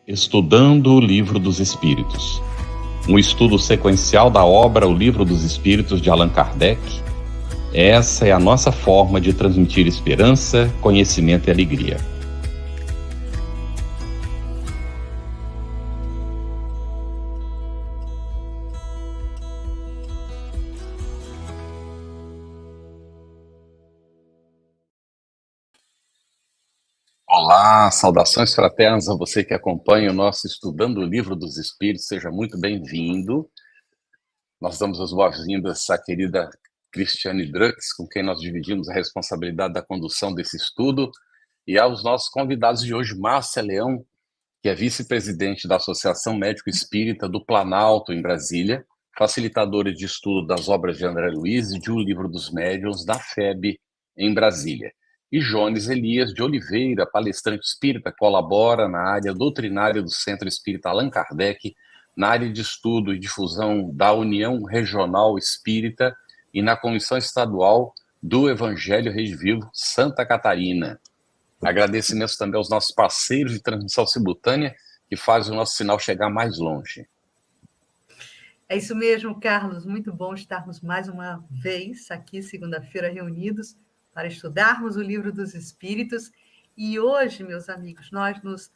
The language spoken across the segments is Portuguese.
Estudando o Livro dos Espíritos. Um estudo sequencial da obra O Livro dos Espíritos de Allan Kardec. Essa é a nossa forma de transmitir esperança, conhecimento e alegria. Olá, saudações fraternas a você que acompanha o nosso Estudando o Livro dos Espíritos, seja muito bem-vindo. Nós damos as boas-vindas à querida Cristiane Drux, com quem nós dividimos a responsabilidade da condução desse estudo, e aos nossos convidados de hoje, Márcia Leão, que é vice-presidente da Associação Médico Espírita do Planalto, em Brasília, facilitadora de estudo das obras de André Luiz e de O Livro dos Médiuns, da FEB, em Brasília. E Jones Elias de Oliveira, palestrante espírita, colabora na área doutrinária do Centro Espírita Allan Kardec, na área de estudo e difusão da União Regional Espírita e na Comissão Estadual do Evangelho Rede Vivo, Santa Catarina. Agradecimentos também aos nossos parceiros de transmissão simultânea, que fazem o nosso sinal chegar mais longe. É isso mesmo, Carlos. Muito bom estarmos mais uma vez aqui, segunda-feira, reunidos para estudarmos o Livro dos Espíritos. E hoje, meus amigos, nós nos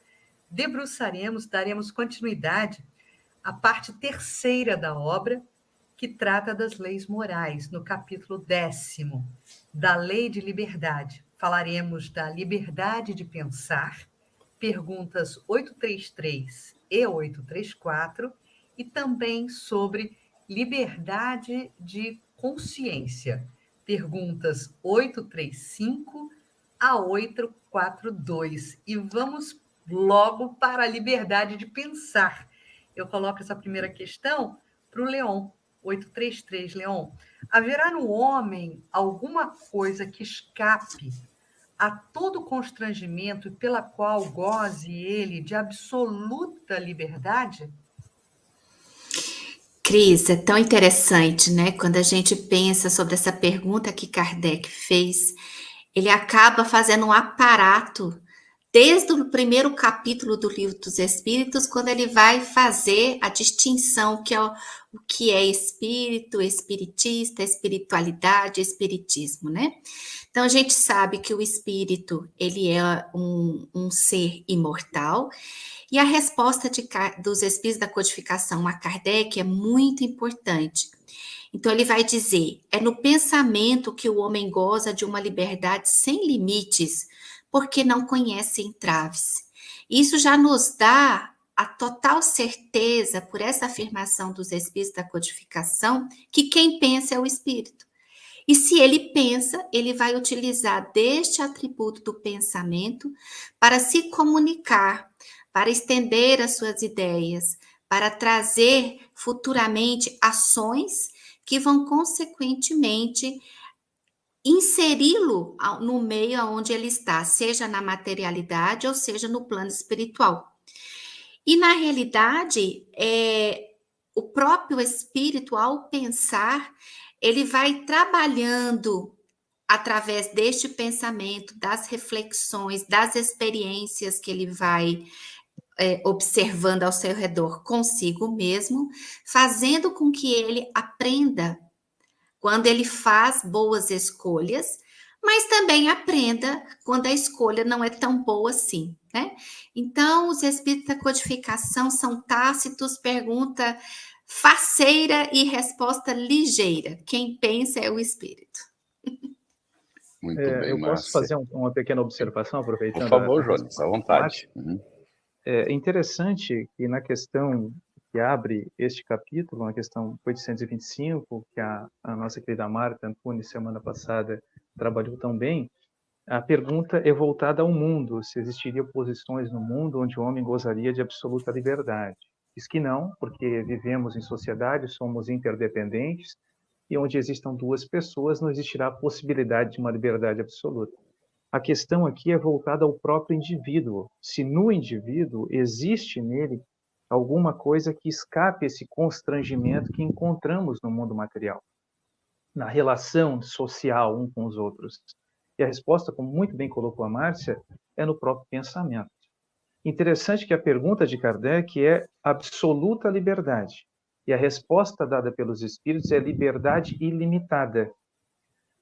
debruçaremos, daremos continuidade à parte terceira da obra, que trata das leis morais, no capítulo 10º, da Lei de Liberdade. Falaremos da liberdade de pensar, perguntas 833 e 834, e também sobre liberdade de consciência, perguntas 835 a 842. E vamos logo para a liberdade de pensar. Eu coloco essa primeira questão para o Leon, 833, Leon. Haverá no homem alguma coisa que escape a todo constrangimento e pela qual goze ele de absoluta liberdade? Cris, é tão interessante, né? Quando a gente pensa sobre essa pergunta que Kardec fez, ele acaba fazendo um aparato desde o primeiro capítulo do Livro dos Espíritos, quando ele vai fazer a distinção que é o que é espírito, espiritista, espiritualidade, espiritismo, né? Então a gente sabe que o espírito ele é um ser imortal. E a resposta dos espíritos da codificação a Kardec é muito importante. Então, ele vai dizer, é no pensamento que o homem goza de uma liberdade sem limites, porque não conhece entraves. Isso já nos dá a total certeza, por essa afirmação dos espíritos da codificação, que quem pensa é o espírito. E se ele pensa, ele vai utilizar deste atributo do pensamento para se comunicar, para estender as suas ideias, para trazer futuramente ações que vão, consequentemente, inseri-lo no meio onde ele está, seja na materialidade ou seja no plano espiritual. E, na realidade, o próprio espírito, ao pensar, ele vai trabalhando através deste pensamento, das reflexões, das experiências que ele vai observando ao seu redor consigo mesmo, fazendo com que ele aprenda quando ele faz boas escolhas, mas também aprenda quando a escolha não é tão boa assim, né? Então, os espíritos da codificação são tácitos, pergunta faceira e resposta ligeira. Quem pensa é o espírito. Muito bem, eu posso fazer uma pequena observação, aproveitando? Por favor, Jones, à vontade. É interessante que na questão que abre este capítulo, na questão 825, que a nossa querida Marta Antunes, semana passada, trabalhou tão bem, a pergunta é voltada ao mundo, se existiriam posições no mundo onde o homem gozaria de absoluta liberdade. Diz que não, porque vivemos em sociedade, somos interdependentes, e onde existam duas pessoas não existirá a possibilidade de uma liberdade absoluta. A questão aqui é voltada ao próprio indivíduo. Se no indivíduo existe nele alguma coisa que escape esse constrangimento que encontramos no mundo material, na relação social um com os outros. E a resposta, como muito bem colocou a Márcia, é no próprio pensamento. Interessante que a pergunta de Kardec é absoluta liberdade. E a resposta dada pelos espíritos é liberdade ilimitada.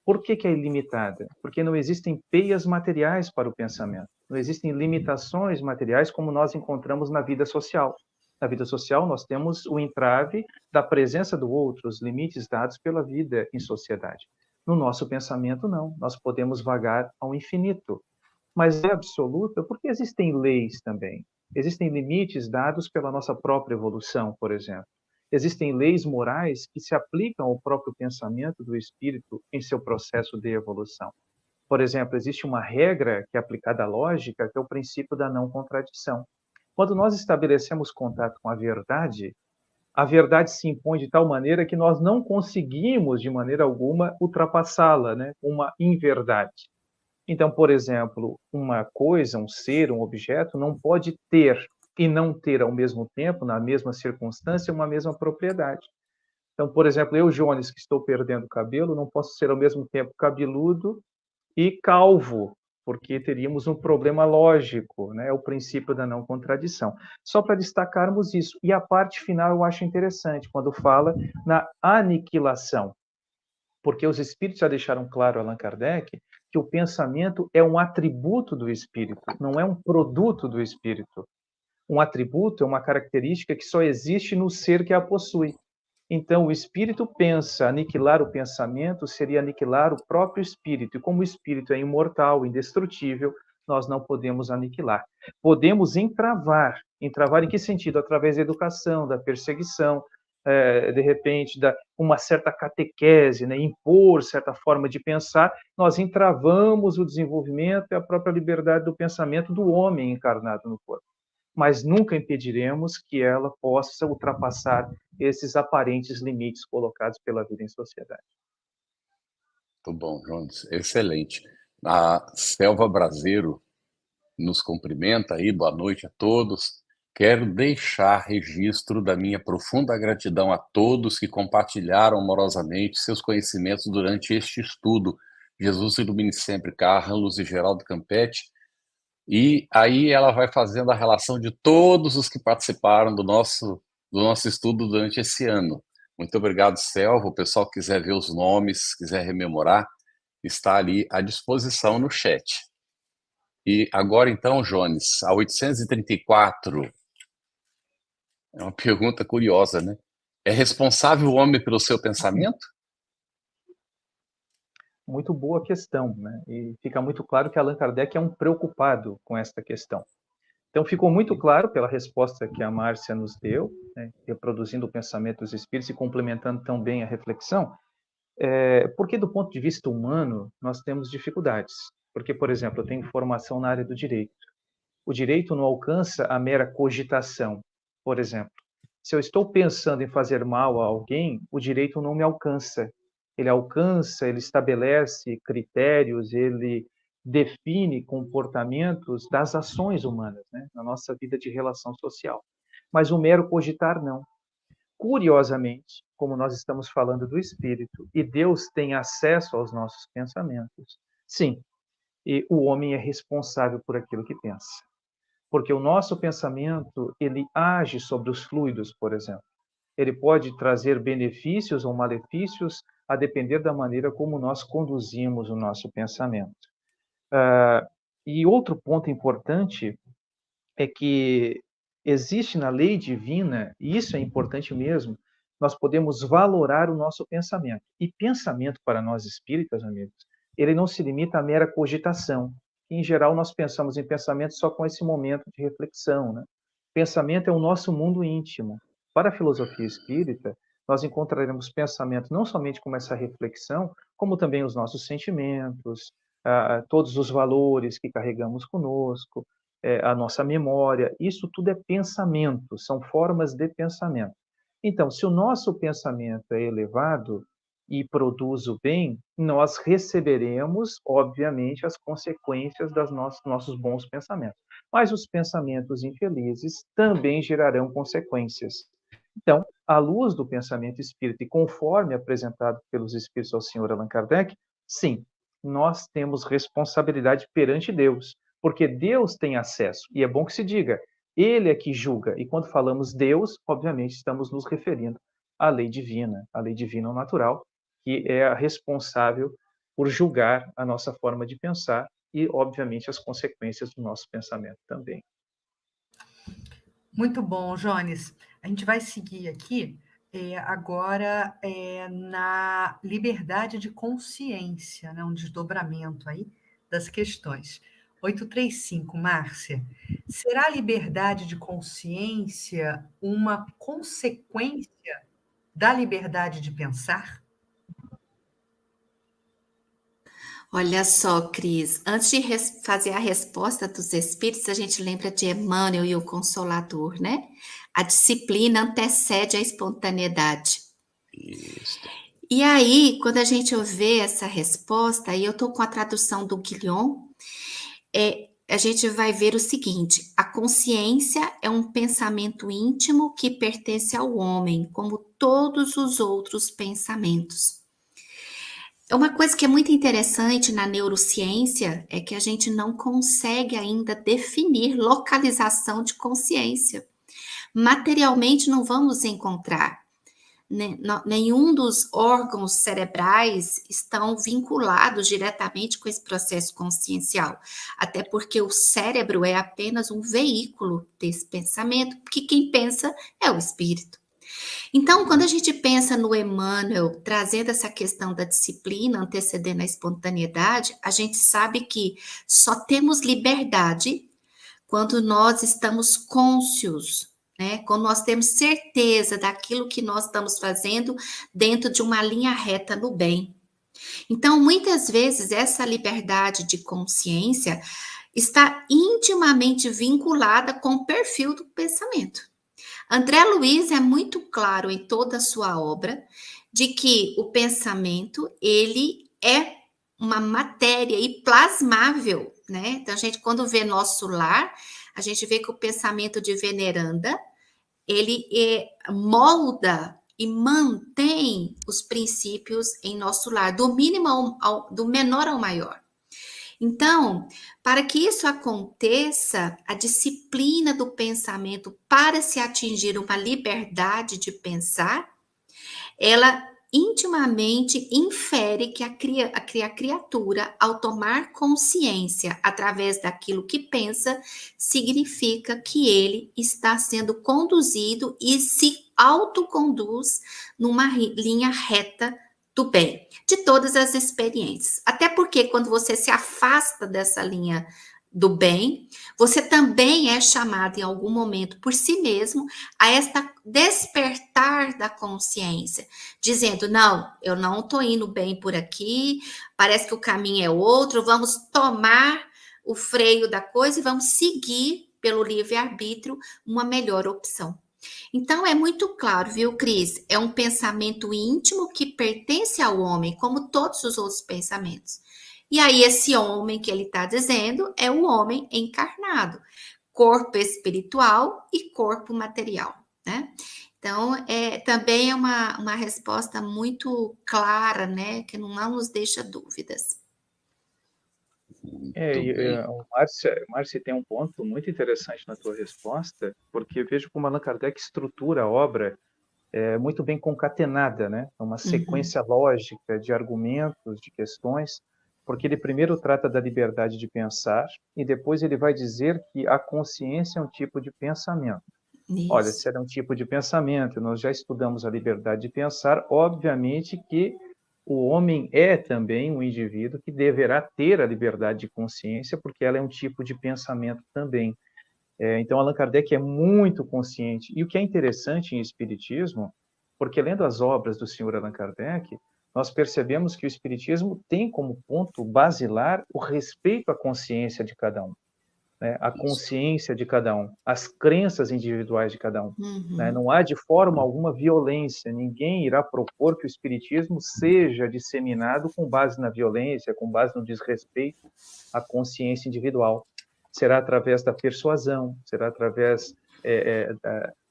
Por que é ilimitada? Porque não existem peias materiais para o pensamento. Não existem limitações materiais como nós encontramos na vida social. Na vida social, nós temos o entrave da presença do outro, os limites dados pela vida em sociedade. No nosso pensamento, não. Nós podemos vagar ao infinito. Mas é absoluta porque existem leis também. Existem limites dados pela nossa própria evolução, por exemplo. Existem leis morais que se aplicam ao próprio pensamento do espírito em seu processo de evolução. Por exemplo, existe uma regra que é aplicada à lógica, que é o princípio da não contradição. Quando nós estabelecemos contato com a verdade se impõe de tal maneira que nós não conseguimos, de maneira alguma, ultrapassá-la, né? Uma inverdade. Então, por exemplo, uma coisa, um ser, um objeto, não pode ter e não ter ao mesmo tempo, na mesma circunstância, uma mesma propriedade. Então, por exemplo, eu, Jones, que estou perdendo cabelo, não posso ser ao mesmo tempo cabeludo e calvo, porque teríamos um problema lógico, né? É o princípio da não contradição. Só para destacarmos isso. E a parte final eu acho interessante, quando fala na aniquilação, porque os espíritos já deixaram claro, Allan Kardec, que o pensamento é um atributo do espírito, não é um produto do espírito. Um atributo é uma característica que só existe no ser que a possui. Então, o espírito pensa, aniquilar o pensamento seria aniquilar o próprio espírito. E como o espírito é imortal, indestrutível, nós não podemos aniquilar. Podemos entravar. Entravar em que sentido? Através da educação, da perseguição, de repente, uma certa catequese, né? Impor certa forma de pensar, nós entravamos o desenvolvimento e a própria liberdade do pensamento do homem encarnado no corpo. Mas nunca impediremos que ela possa ultrapassar esses aparentes limites colocados pela vida em sociedade. Muito bom, Jones. Excelente. A Selva Braseiro nos cumprimenta aí, boa noite a todos. Quero deixar registro da minha profunda gratidão a todos que compartilharam amorosamente seus conhecimentos durante este estudo. Jesus ilumine sempre Carlos e Geraldo Campetti. E aí ela vai fazendo a relação de todos os que participaram do nosso estudo durante esse ano. Muito obrigado, Selva. O pessoal que quiser ver os nomes, quiser rememorar, está ali à disposição no chat. E agora, então, Jones, a 834, é uma pergunta curiosa, né? É responsável o homem pelo seu pensamento? Muito boa questão, né? E fica muito claro que Allan Kardec é um preocupado com esta questão. Então, ficou muito claro pela resposta que a Márcia nos deu, né, reproduzindo o pensamento dos espíritos e complementando tão bem a reflexão, porque do ponto de vista humano, nós temos dificuldades. Porque, por exemplo, eu tenho formação na área do direito. O direito não alcança a mera cogitação. Por exemplo, se eu estou pensando em fazer mal a alguém, o direito não me alcança. Ele alcança, ele estabelece critérios, ele define comportamentos das ações humanas, né, na nossa vida de relação social. Mas o mero cogitar, não. Curiosamente, como nós estamos falando do espírito, e Deus tem acesso aos nossos pensamentos, sim, e o homem é responsável por aquilo que pensa. Porque o nosso pensamento, ele age sobre os fluidos, por exemplo. Ele pode trazer benefícios ou malefícios a depender da maneira como nós conduzimos o nosso pensamento. E outro ponto importante é que existe na lei divina, e isso é importante mesmo, nós podemos valorar o nosso pensamento. E pensamento para nós espíritas, amigos, ele não se limita à mera cogitação. Em geral, nós pensamos em pensamento só com esse momento de reflexão, né? Pensamento é o nosso mundo íntimo. Para a filosofia espírita, nós encontraremos pensamento não somente como essa reflexão, como também os nossos sentimentos, todos os valores que carregamos conosco, a nossa memória. Isso tudo é pensamento, são formas de pensamento. Então, se o nosso pensamento é elevado e produz o bem, nós receberemos, obviamente, as consequências dos nossos bons pensamentos. Mas os pensamentos infelizes também gerarão consequências. Então, à luz do pensamento espírita e conforme apresentado pelos espíritos ao senhor Allan Kardec, sim, nós temos responsabilidade perante Deus, porque Deus tem acesso, e é bom que se diga, ele é que julga, e quando falamos Deus, obviamente estamos nos referindo à lei divina ou natural, que é a responsável por julgar a nossa forma de pensar e, obviamente, as consequências do nosso pensamento também. Muito bom, Jones. A gente vai seguir aqui agora na liberdade de consciência, né? Um desdobramento aí das questões. 835, Márcia. Será a liberdade de consciência uma consequência da liberdade de pensar? Olha só, Cris, antes de fazer a resposta dos espíritos, a gente lembra de Emmanuel e o Consolador, né? A disciplina antecede a espontaneidade. Isso. E aí, quando a gente vê essa resposta, aí eu estou com a tradução do Guillaume, a gente vai ver o seguinte: a consciência é um pensamento íntimo que pertence ao homem, como todos os outros pensamentos. Uma coisa que é muito interessante na neurociência é que a gente não consegue ainda definir localização de consciência. Materialmente não vamos encontrar. Nenhum dos órgãos cerebrais estão vinculados diretamente com esse processo consciencial, até porque o cérebro é apenas um veículo desse pensamento, porque quem pensa é o espírito. Então, quando a gente pensa no Emmanuel trazendo essa questão da disciplina antecedendo a espontaneidade, a gente sabe que só temos liberdade quando nós estamos cônscios, né? Quando nós temos certeza daquilo que nós estamos fazendo dentro de uma linha reta no bem. Então, muitas vezes, essa liberdade de consciência está intimamente vinculada com o perfil do pensamento. André Luiz é muito claro em toda a sua obra de que o pensamento, ele é uma matéria e plasmável, né? Então, a gente, quando vê nosso lar, a gente vê que o pensamento de veneranda, ele molda e mantém os princípios em nosso lar, do mínimo do menor ao maior. Então, para que isso aconteça, a disciplina do pensamento para se atingir uma liberdade de pensar, ela intimamente infere que a criatura, ao tomar consciência através daquilo que pensa, significa que ele está sendo conduzido e se autoconduz numa linha reta do bem, de todas as experiências. Até porque quando você se afasta dessa linha do bem, você também é chamado em algum momento por si mesmo a esta despertar da consciência, dizendo, não, eu não estou indo bem por aqui, parece que o caminho é outro, vamos tomar o freio da coisa e vamos seguir pelo livre-arbítrio uma melhor opção. Então, é muito claro, viu, Cris? É um pensamento íntimo que pertence ao homem, como todos os outros pensamentos. E aí, esse homem que ele está dizendo é o homem encarnado, corpo espiritual e corpo material, né? Então, também é uma resposta muito clara, né? Que não nos deixa dúvidas. Márcia tem um ponto muito interessante na tua resposta, porque vejo como Allan Kardec estrutura a obra muito bem concatenada, né? Uma sequência lógica de argumentos, de questões, porque ele primeiro trata da liberdade de pensar e depois ele vai dizer que a consciência é um tipo de pensamento. Isso. Olha, se é um tipo de pensamento, nós já estudamos a liberdade de pensar, obviamente que o homem é também um indivíduo que deverá ter a liberdade de consciência, porque ela é um tipo de pensamento também. Então, Allan Kardec é muito consciente. E o que é interessante em Espiritismo, porque lendo as obras do senhor Allan Kardec, nós percebemos que o Espiritismo tem como ponto basilar o respeito à consciência de cada um, né? A consciência de cada um, as crenças individuais de cada um. Né? Não há de forma alguma violência, ninguém irá propor que o Espiritismo seja disseminado com base na violência, com base no desrespeito à consciência individual. Será através da persuasão, será através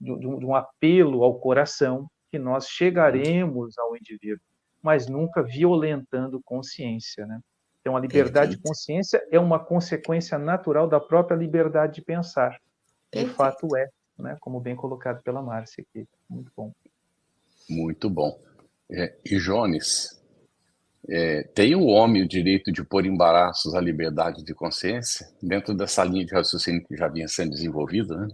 de um apelo ao coração que nós chegaremos ao indivíduo, mas nunca violentando consciência, né? Então, a liberdade de consciência é uma consequência natural da própria liberdade de pensar. De fato é, né? Como bem colocado pela Márcia aqui. Muito bom. Muito bom. E Jones, tem o homem o direito de pôr embaraços à liberdade de consciência, dentro dessa linha de raciocínio que já vinha sendo desenvolvida, né?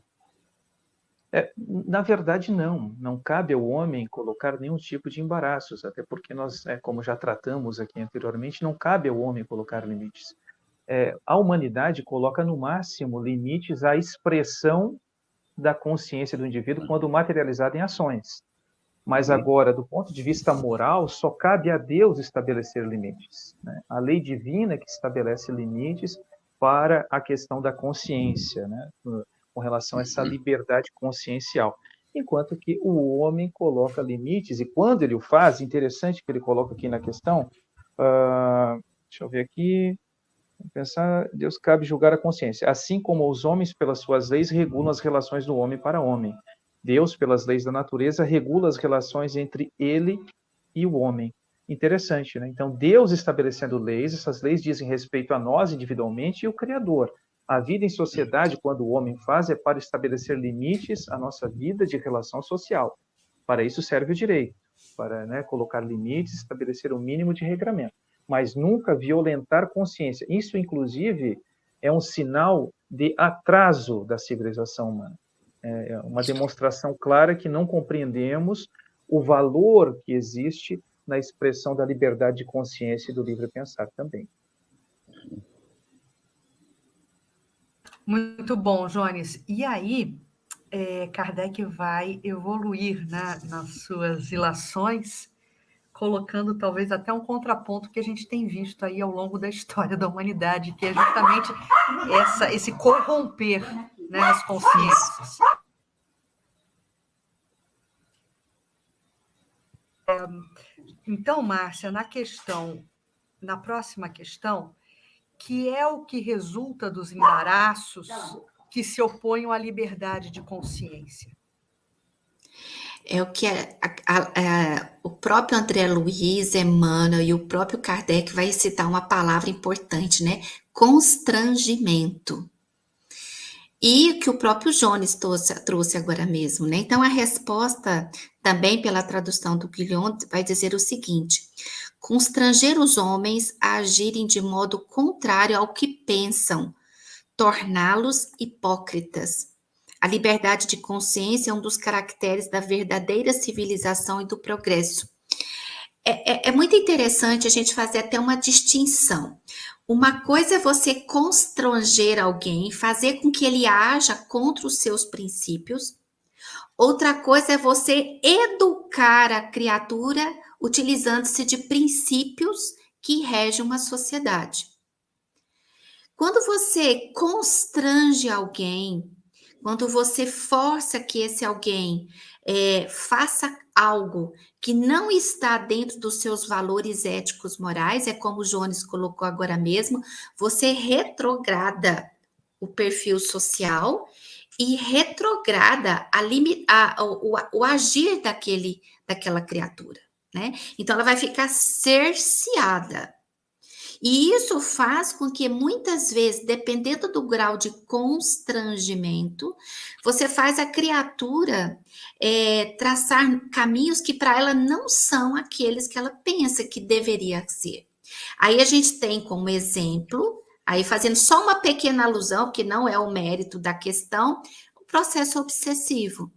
Na verdade, não cabe ao homem colocar nenhum tipo de embaraços, até porque nós, como já tratamos aqui anteriormente, não cabe ao homem colocar limites. A humanidade coloca no máximo limites à expressão da consciência do indivíduo quando materializada em ações. Mas agora, do ponto de vista moral, só cabe a Deus estabelecer limites, né? A lei divina que estabelece limites para a questão da consciência, né? Com relação a essa liberdade consciencial. Enquanto que o homem coloca limites, e quando ele o faz, interessante que ele coloca aqui na questão, deixa eu ver aqui, pensar, Deus cabe julgar a consciência, assim como os homens, pelas suas leis, regulam as relações do homem para homem. Deus, pelas leis da natureza, regula as relações entre ele e o homem. Interessante, né? Então, Deus estabelecendo leis, essas leis dizem respeito a nós individualmente e o Criador. A vida em sociedade, quando o homem faz, é para estabelecer limites à nossa vida de relação social. Para isso serve o direito, para, né, colocar limites, estabelecer o mínimo de regramento, mas nunca violentar consciência. Isso, inclusive, é um sinal de atraso da civilização humana. É uma demonstração clara que não compreendemos o valor que existe na expressão da liberdade de consciência e do livre pensar também. Muito bom, Jones. E aí, Kardec vai evoluir, né, nas suas ilações, colocando talvez até um contraponto que a gente tem visto aí ao longo da história da humanidade, que é justamente esse corromper, né, as consciências. Então, Márcia, na próxima questão, que é o que resulta dos embaraços que se opõem à liberdade de consciência? É o que o próprio André Luiz, Emmanuel e o próprio Kardec vai citar uma palavra importante, né? Constrangimento. E o que o próprio Jones trouxe agora mesmo, né? Então, a resposta, também pela tradução do Guillaume, vai dizer o seguinte: constranger os homens a agirem de modo contrário ao que pensam, torná-los hipócritas. A liberdade de consciência é um dos caracteres da verdadeira civilização e do progresso. É muito interessante a gente fazer até uma distinção. Uma coisa é você constranger alguém, fazer com que ele haja contra os seus princípios. Outra coisa é você educar a criatura utilizando-se de princípios que regem uma sociedade. Quando você constrange alguém, quando você força que esse alguém faça algo que não está dentro dos seus valores éticos morais, é como o Jones colocou agora mesmo, você retrograda o perfil social e retrograda o agir daquela criatura, né? Então, ela vai ficar cerceada. E isso faz com que, muitas vezes, dependendo do grau de constrangimento, você faz a criatura traçar caminhos que para ela não são aqueles que ela pensa que deveria ser. Aí a gente tem como exemplo, aí fazendo só uma pequena alusão, que não é o mérito da questão, o processo obsessivo.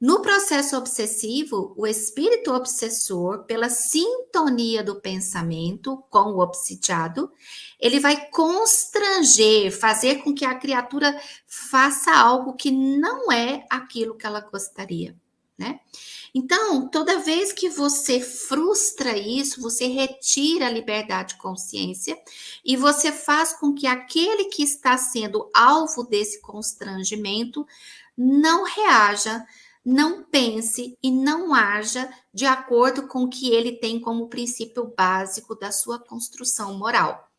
No processo obsessivo, o espírito obsessor, pela sintonia do pensamento com o obsidiado, ele vai constranger, fazer com que a criatura faça algo que não é aquilo que ela gostaria, né? Então, toda vez que você frustra isso, você retira a liberdade de consciência e você faz com que aquele que está sendo alvo desse constrangimento não reaja, não pense e não haja de acordo com o que ele tem como princípio básico da sua construção moral,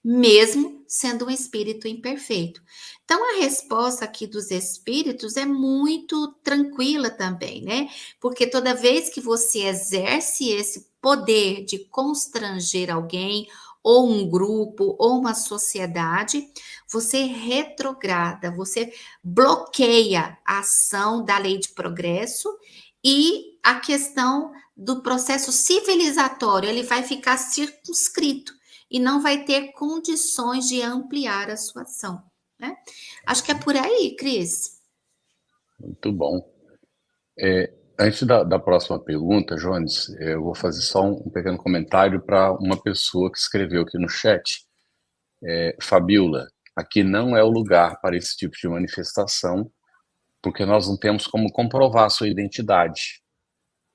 mesmo sendo um espírito imperfeito. Então, a resposta aqui dos espíritos é muito tranquila também, né? Porque toda vez que você exerce esse poder de constranger alguém ou um grupo, ou uma sociedade, você retrograda, você bloqueia a ação da lei de progresso e a questão do processo civilizatório, ele vai ficar circunscrito e não vai ter condições de ampliar a sua ação, né? Acho que é por aí, Cris. Muito bom. Antes da próxima pergunta, Jones, eu vou fazer só um pequeno comentário para uma pessoa que escreveu aqui no chat. Fabiola, aqui não é o lugar para esse tipo de manifestação, porque nós não temos como comprovar a sua identidade.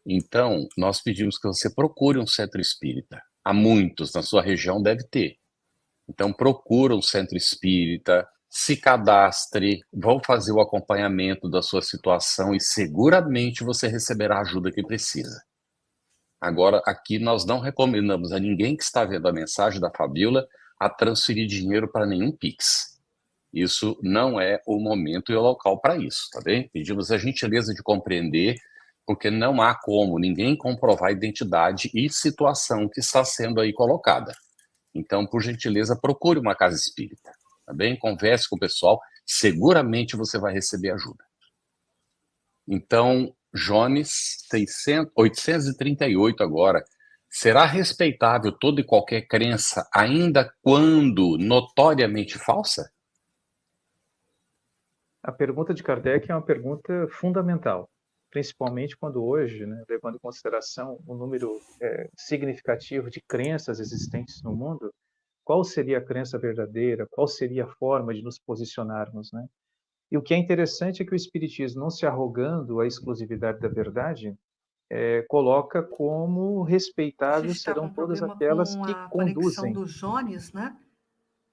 Então, nós pedimos que você procure um centro espírita. Há muitos, na sua região deve ter. Então, procura um centro espírita, se cadastre, vão fazer o acompanhamento da sua situação e seguramente você receberá a ajuda que precisa. Agora, aqui nós não recomendamos a ninguém que está vendo a mensagem da Fabiola a transferir dinheiro para nenhum Pix. Isso não é o momento e o local para isso, tá bem? Pedimos a gentileza de compreender, porque não há como ninguém comprovar a identidade e situação que está sendo aí colocada. Então, por gentileza, procure uma casa espírita, tá bem? Converse com o pessoal, seguramente você vai receber ajuda. Então, Jones, 838 agora. Será respeitável toda e qualquer crença, ainda quando notoriamente falsa? A pergunta de Kardec é uma pergunta fundamental, principalmente quando hoje, né, levando em consideração o número significativo de crenças existentes no mundo, qual seria a crença verdadeira, qual seria a forma de nos posicionarmos, né? E o que é interessante é que o Espiritismo, não se arrogando a exclusividade da verdade, coloca como A gente respeitáveis está com serão um todas problema aquelas com que a conexão conduzem. do Jones, né?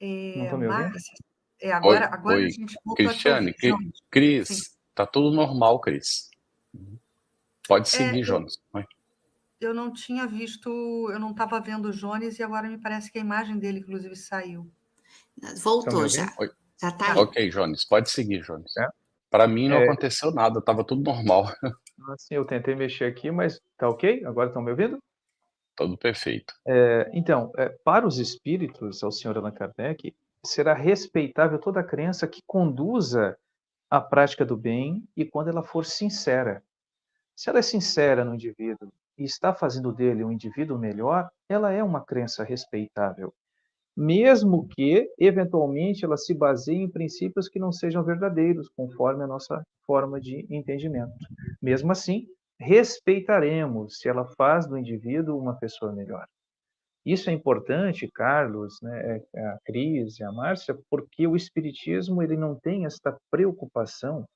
Não estão me ouvindo? Márcia, Oi, agora a oi, gente voltou a te ouvir, Cristiane, Jones. Sim. Cris, tá tudo normal, Cris. Pode seguir, Eu Jonas. Oi. Eu não tinha visto, eu não estava vendo o Jones e agora me parece que a imagem dele, inclusive, saiu. Estão me Voltou ouvindo? já. Oi. Já tá Tá. aí. Ok, Jones, pode seguir, Jones. É? Para mim não É, aconteceu nada, estava tudo normal, assim, eu tentei mexer aqui, mas tá ok? Agora estão me ouvindo? tudo perfeito. Então, para os espíritos, ao senhor Allan Kardec, será respeitável toda crença que conduza à prática do bem e quando ela for sincera. Se ela é sincera no indivíduo e está fazendo dele um indivíduo melhor, ela é uma crença respeitável, mesmo que, eventualmente, ela se baseie em princípios que não sejam verdadeiros, conforme a nossa forma de entendimento. Mesmo assim, respeitaremos se ela faz do indivíduo uma pessoa melhor. Isso é importante, Carlos, né, a Cris e a Márcia, porque o Espiritismo ele não tem esta preocupação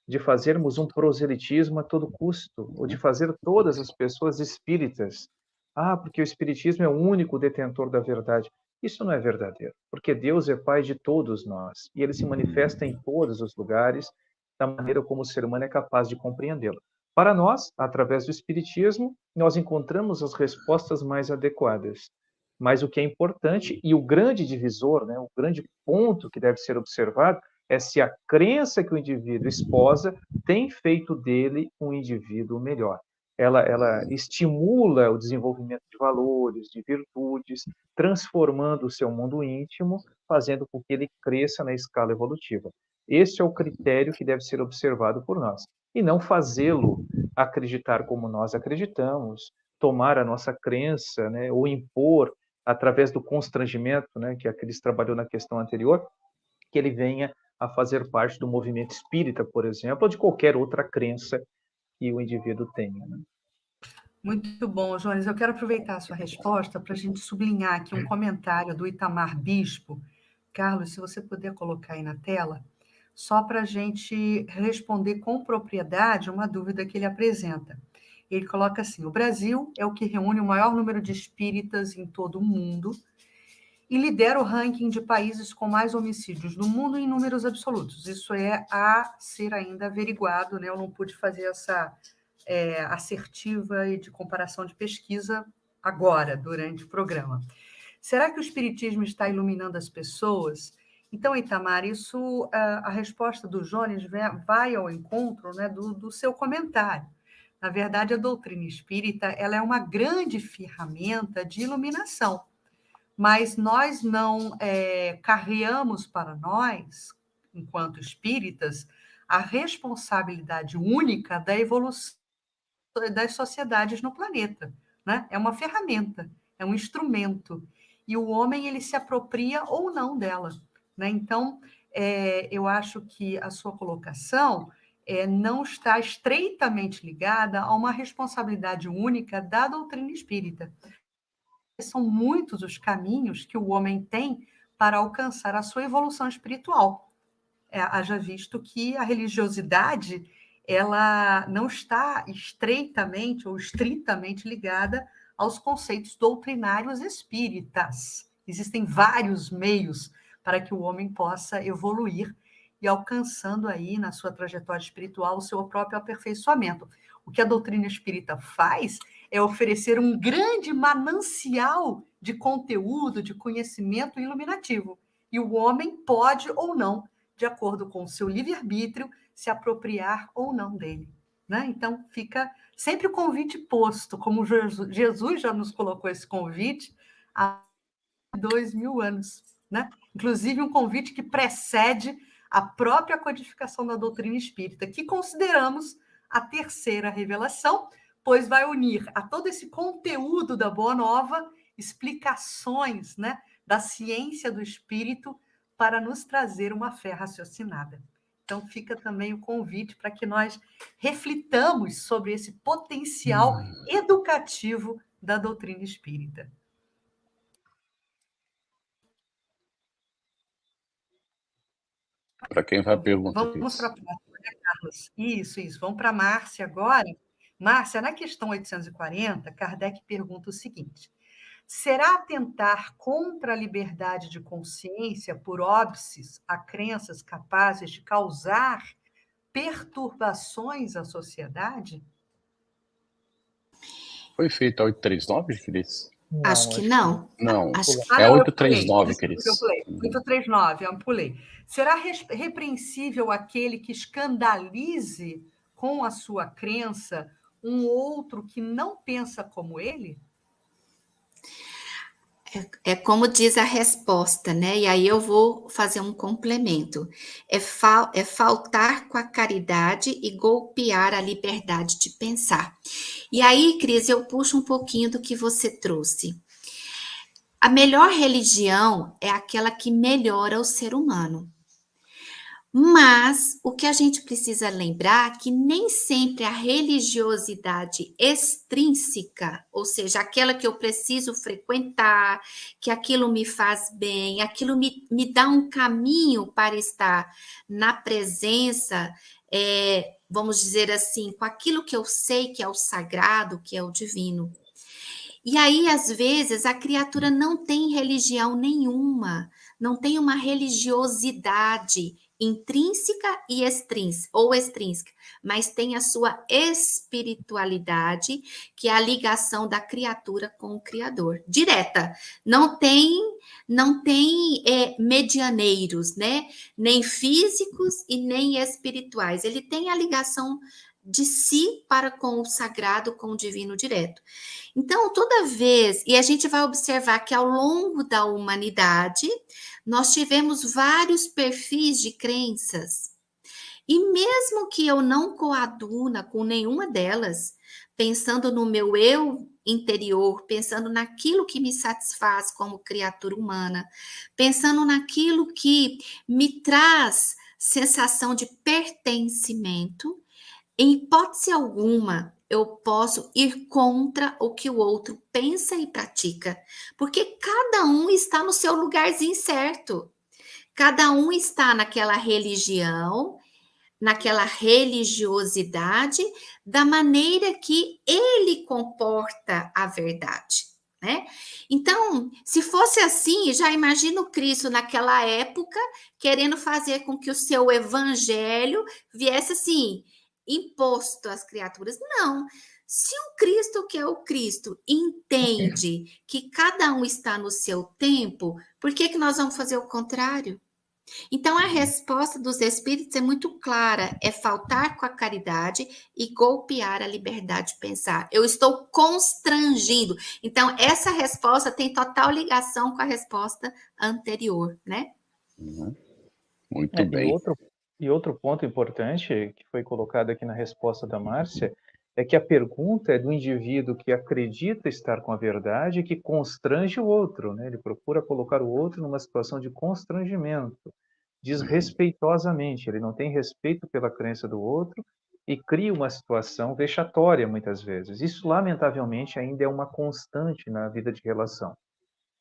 de fazermos um proselitismo a todo custo, ou de fazer todas as pessoas espíritas. Ah, porque o Espiritismo é o único detentor da verdade. Isso não é verdadeiro, porque Deus é Pai de todos nós, e Ele se manifesta em todos os lugares, da maneira como o ser humano é capaz de compreendê-lo. Para nós, através do Espiritismo, nós encontramos as respostas mais adequadas. Mas o que é importante, e o grande divisor, né, o grande ponto que deve ser observado, é se a crença que o indivíduo esposa tem feito dele um indivíduo melhor. Ela estimula o desenvolvimento de valores, de virtudes, transformando o seu mundo íntimo, fazendo com que ele cresça na escala evolutiva. Este é o critério que deve ser observado por nós. E não fazê-lo acreditar como nós acreditamos, tomar a nossa crença, né, ou impor através do constrangimento, né, que a Cris trabalhou na questão anterior, que ele venha a fazer parte do movimento espírita, por exemplo, ou de qualquer outra crença que o indivíduo tenha. Né? Muito bom, Jones. Eu quero aproveitar a sua resposta para a gente sublinhar aqui um comentário do Itamar Bispo. Carlos, se você puder colocar aí na tela, só para a gente responder com propriedade uma dúvida que ele apresenta. Ele coloca assim: o Brasil é o que reúne o maior número de espíritas em todo o mundo e lidera o ranking de países com mais homicídios no mundo em números absolutos. Isso é a ser ainda averiguado, né? Eu não pude fazer essa assertiva e de comparação de pesquisa agora, durante o programa. Será que o Espiritismo está iluminando as pessoas? Então, Itamar, isso, a resposta do Jones vai ao encontro, né, do seu comentário. Na verdade, a doutrina espírita ela é uma grande ferramenta de iluminação, mas nós não carreamos para nós, enquanto espíritas, a responsabilidade única da evolução das sociedades no planeta, né? É uma ferramenta, é um instrumento, e o homem ele se apropria ou não dela, né? Então, eu acho que a sua colocação não está estreitamente ligada a uma responsabilidade única da doutrina espírita. São muitos os caminhos que o homem tem para alcançar a sua evolução espiritual. Haja visto que a religiosidade ela não está estreitamente ou estritamente ligada aos conceitos doutrinários espíritas. Existem vários meios para que o homem possa evoluir e alcançando aí na sua trajetória espiritual o seu próprio aperfeiçoamento. O que a doutrina espírita faz é oferecer um grande manancial de conteúdo, de conhecimento iluminativo. E o homem pode ou não, de acordo com o seu livre-arbítrio, se apropriar ou não dele. Né? Então, fica sempre o convite posto, como Jesus já nos colocou esse convite há 2000 anos. Né? Inclusive, um convite que precede a própria codificação da doutrina espírita, que consideramos a terceira revelação, pois vai unir a todo esse conteúdo da Boa Nova explicações, né, da ciência do espírito para nos trazer uma fé raciocinada. Então, fica também o convite para que nós reflitamos sobre esse potencial educativo da doutrina espírita. Para quem vai a pergunta, vamos para a próxima, né, Carlos? Isso. Vamos para a Márcia agora. Márcia, na questão 840, Kardec pergunta o seguinte: será atentar contra a liberdade de consciência por óbices a crenças capazes de causar perturbações à sociedade? Foi feito a 839, Cris? Acho que não. Não. Acho que... É não, 839, Cris. Eu pulei. 839, eu pulei. Será repreensível aquele que escandalize com a sua crença um outro que não pensa como ele? É como diz a resposta, né? E aí eu vou fazer um complemento. É faltar com a caridade e golpear a liberdade de pensar. E aí, Cris, eu puxo um pouquinho do que você trouxe. A melhor religião é aquela que melhora o ser humano. Mas o que a gente precisa lembrar é que nem sempre a religiosidade extrínseca, ou seja, aquela que eu preciso frequentar, que aquilo me faz bem, aquilo me dá um caminho para estar na presença, vamos dizer assim, com aquilo que eu sei que é o sagrado, que é o divino. E aí, às vezes, a criatura não tem religião nenhuma, não tem uma religiosidade intrínseca e extrínseca, mas tem a sua espiritualidade, que é a ligação da criatura com o Criador, direta. Não tem medianeiros, né? Nem físicos e nem espirituais. Ele tem a ligação de si para com o sagrado, com o divino direto. Então, toda vez, e a gente vai observar que ao longo da humanidade, nós tivemos vários perfis de crenças. E mesmo que eu não coaduna com nenhuma delas, pensando no meu eu interior, pensando naquilo que me satisfaz como criatura humana, pensando naquilo que me traz sensação de pertencimento, em hipótese alguma, eu posso ir contra o que o outro pensa e pratica, porque cada um está no seu lugarzinho certo. Cada um está naquela religião, naquela religiosidade, da maneira que ele comporta a verdade, né? Então, se fosse assim, já imagina o Cristo naquela época, querendo fazer com que o seu evangelho viesse assim, imposto às criaturas. Não. Se o Cristo, que é o Cristo, entende que cada um está no seu tempo, por que nós vamos fazer o contrário? Então, a resposta dos espíritos é muito clara: é faltar com a caridade e golpear a liberdade de pensar. Eu estou constrangindo. Então, essa resposta tem total ligação com a resposta anterior, né? Uhum. Muito E bem. outro ponto importante que foi colocado aqui na resposta da Márcia é que a pergunta é do indivíduo que acredita estar com a verdade e que constrange o outro, né? Ele procura colocar o outro numa situação de constrangimento, desrespeitosamente. Ele não tem respeito pela crença do outro e cria uma situação vexatória muitas vezes. Isso, lamentavelmente, ainda é uma constante na vida de relação,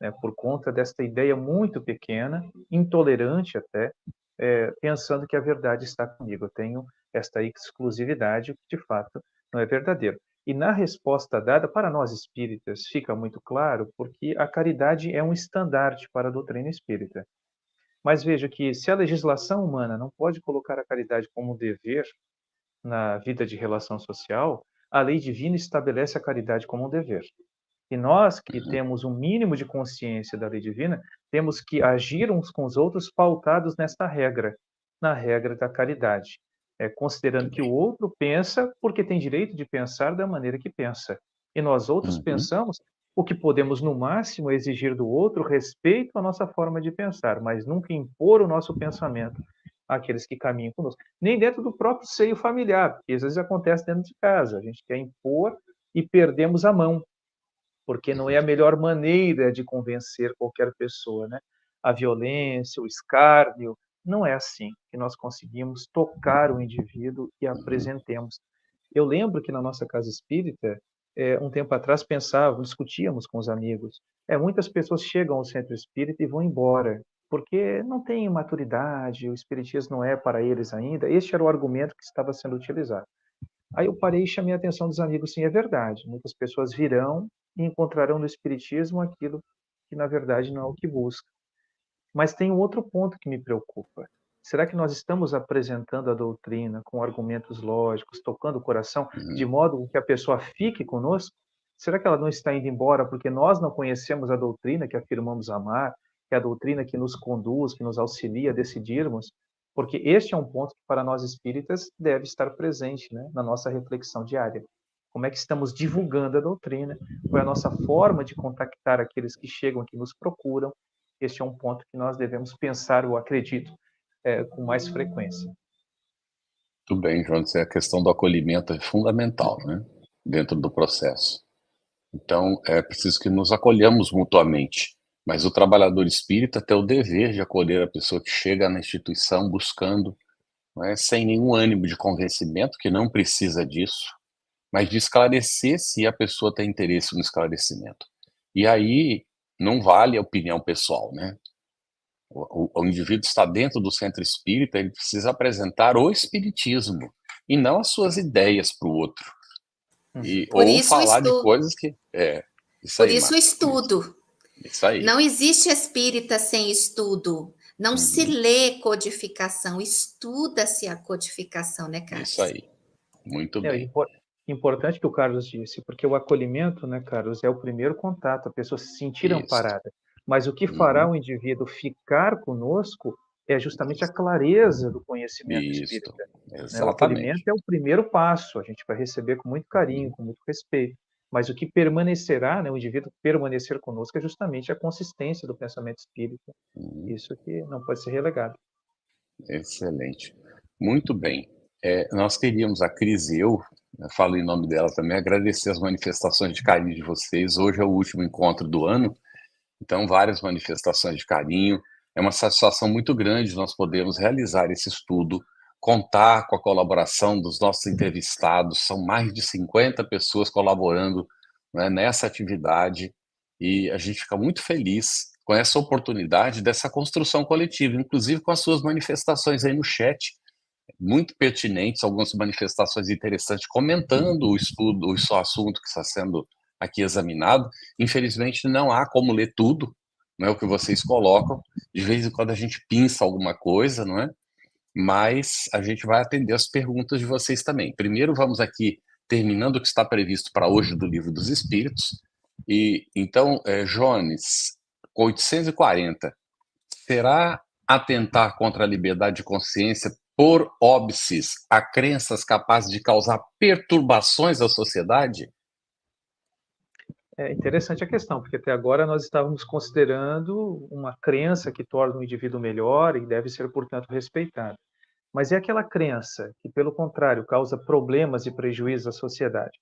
né? Por conta desta ideia muito pequena, intolerante até, pensando que a verdade está comigo. Eu tenho esta exclusividade, o que de fato não é verdadeiro. E na resposta dada para nós espíritas fica muito claro porque a caridade é um estandarte para a doutrina espírita. Mas veja que se a legislação humana não pode colocar a caridade como um dever na vida de relação social, a lei divina estabelece a caridade como um dever. E nós que Uhum. temos um mínimo de consciência da lei divina, temos que agir uns com os outros pautados nesta regra, na regra da caridade, considerando Muito que o bem. outro pensa porque tem direito de pensar da maneira que pensa. E nós outros Uhum. pensamos o que podemos, no máximo, exigir do outro respeito à nossa forma de pensar, mas nunca impor o nosso pensamento àqueles que caminham conosco. Nem dentro do próprio seio familiar, porque às vezes acontece dentro de casa. A gente quer impor e perdemos a mão, porque não é a melhor maneira de convencer qualquer pessoa, né? A violência, o escárnio, não é assim que nós conseguimos tocar o indivíduo e Uhum. apresentemos. Eu lembro que na nossa casa espírita, um tempo atrás pensávamos, discutíamos com os amigos, muitas pessoas chegam ao centro espírita e vão embora, porque não têm maturidade, o espiritismo não é para eles ainda. Este era o argumento que estava sendo utilizado. Aí eu parei e chamei a atenção dos amigos, sim, é verdade. Muitas pessoas virão e encontrarão no espiritismo aquilo que na verdade não é o que busca. Mas tem um outro ponto que me preocupa. Será que nós estamos apresentando a doutrina com argumentos lógicos, tocando o coração, de Uhum. modo que a pessoa fique conosco? Será que ela não está indo embora porque nós não conhecemos a doutrina que afirmamos amar, que é a doutrina que nos conduz, que nos auxilia a decidirmos? Porque este é um ponto que para nós espíritas deve estar presente, né, na nossa reflexão diária. Como é que estamos divulgando a doutrina? Qual é a nossa forma de contactar aqueles que chegam, que nos procuram? Este é um ponto que nós devemos pensar, eu acredito, com mais frequência. Muito bem, Jonas. A questão do acolhimento é fundamental, né? Dentro do processo. Então, é preciso que nos acolhamos mutuamente. Mas o trabalhador espírita tem o dever de acolher a pessoa que chega na instituição buscando, não é, sem nenhum ânimo de convencimento, que não precisa disso, mas de esclarecer se a pessoa tem interesse no esclarecimento. E aí não vale a opinião pessoal, né? O indivíduo está dentro do centro espírita, ele precisa apresentar o espiritismo e não as suas ideias para o outro. Por Ou isso o falar de estudo. coisas que. Isso Por aí, isso o Márcio. estudo. Isso aí. Não existe espírita sem estudo. Não se Uhum. lê codificação, estuda-se a codificação, né, Isso Carlos? aí. Muito É bem. importante que o Carlos disse, porque o acolhimento, né, Carlos, é o primeiro contato, a pessoa se sentir Isso. amparada. Mas o que fará Uhum. o indivíduo ficar conosco é justamente a clareza do conhecimento Isso. espírita, né? O acolhimento Exatamente. é o primeiro passo, a gente vai receber com muito carinho, Uhum. com muito respeito. Mas o que permanecerá, né, o indivíduo permanecer conosco é justamente a consistência do pensamento espírita. Uhum. Isso que não pode ser relegado. Excelente. Muito bem. Nós queríamos, a Cris e eu, falo em nome dela também, agradecer as manifestações de carinho de vocês. Hoje é o último encontro do ano, então várias manifestações de carinho. É uma satisfação muito grande nós podermos realizar esse estudo, contar com a colaboração dos nossos entrevistados. São mais de 50 pessoas colaborando, né, nessa atividade, e a gente fica muito feliz com essa oportunidade dessa construção coletiva, inclusive com as suas manifestações aí no chat, muito pertinentes, algumas manifestações interessantes, comentando o estudo, o assunto que está sendo aqui examinado. Infelizmente, não há como ler tudo, não é o que vocês colocam. De vez em quando a gente pinça alguma coisa, não é? Mas a gente vai atender as perguntas de vocês também. Primeiro, vamos aqui terminando o que está previsto para hoje do Livro dos Espíritos. E então, Jones, 840, será atentar contra a liberdade de consciência por óbices a crenças capazes de causar perturbações à sociedade? É interessante a questão, porque até agora nós estávamos considerando uma crença que torna o indivíduo melhor e deve ser, portanto, respeitada. Mas é aquela crença que, pelo contrário, causa problemas e prejuízos à sociedade.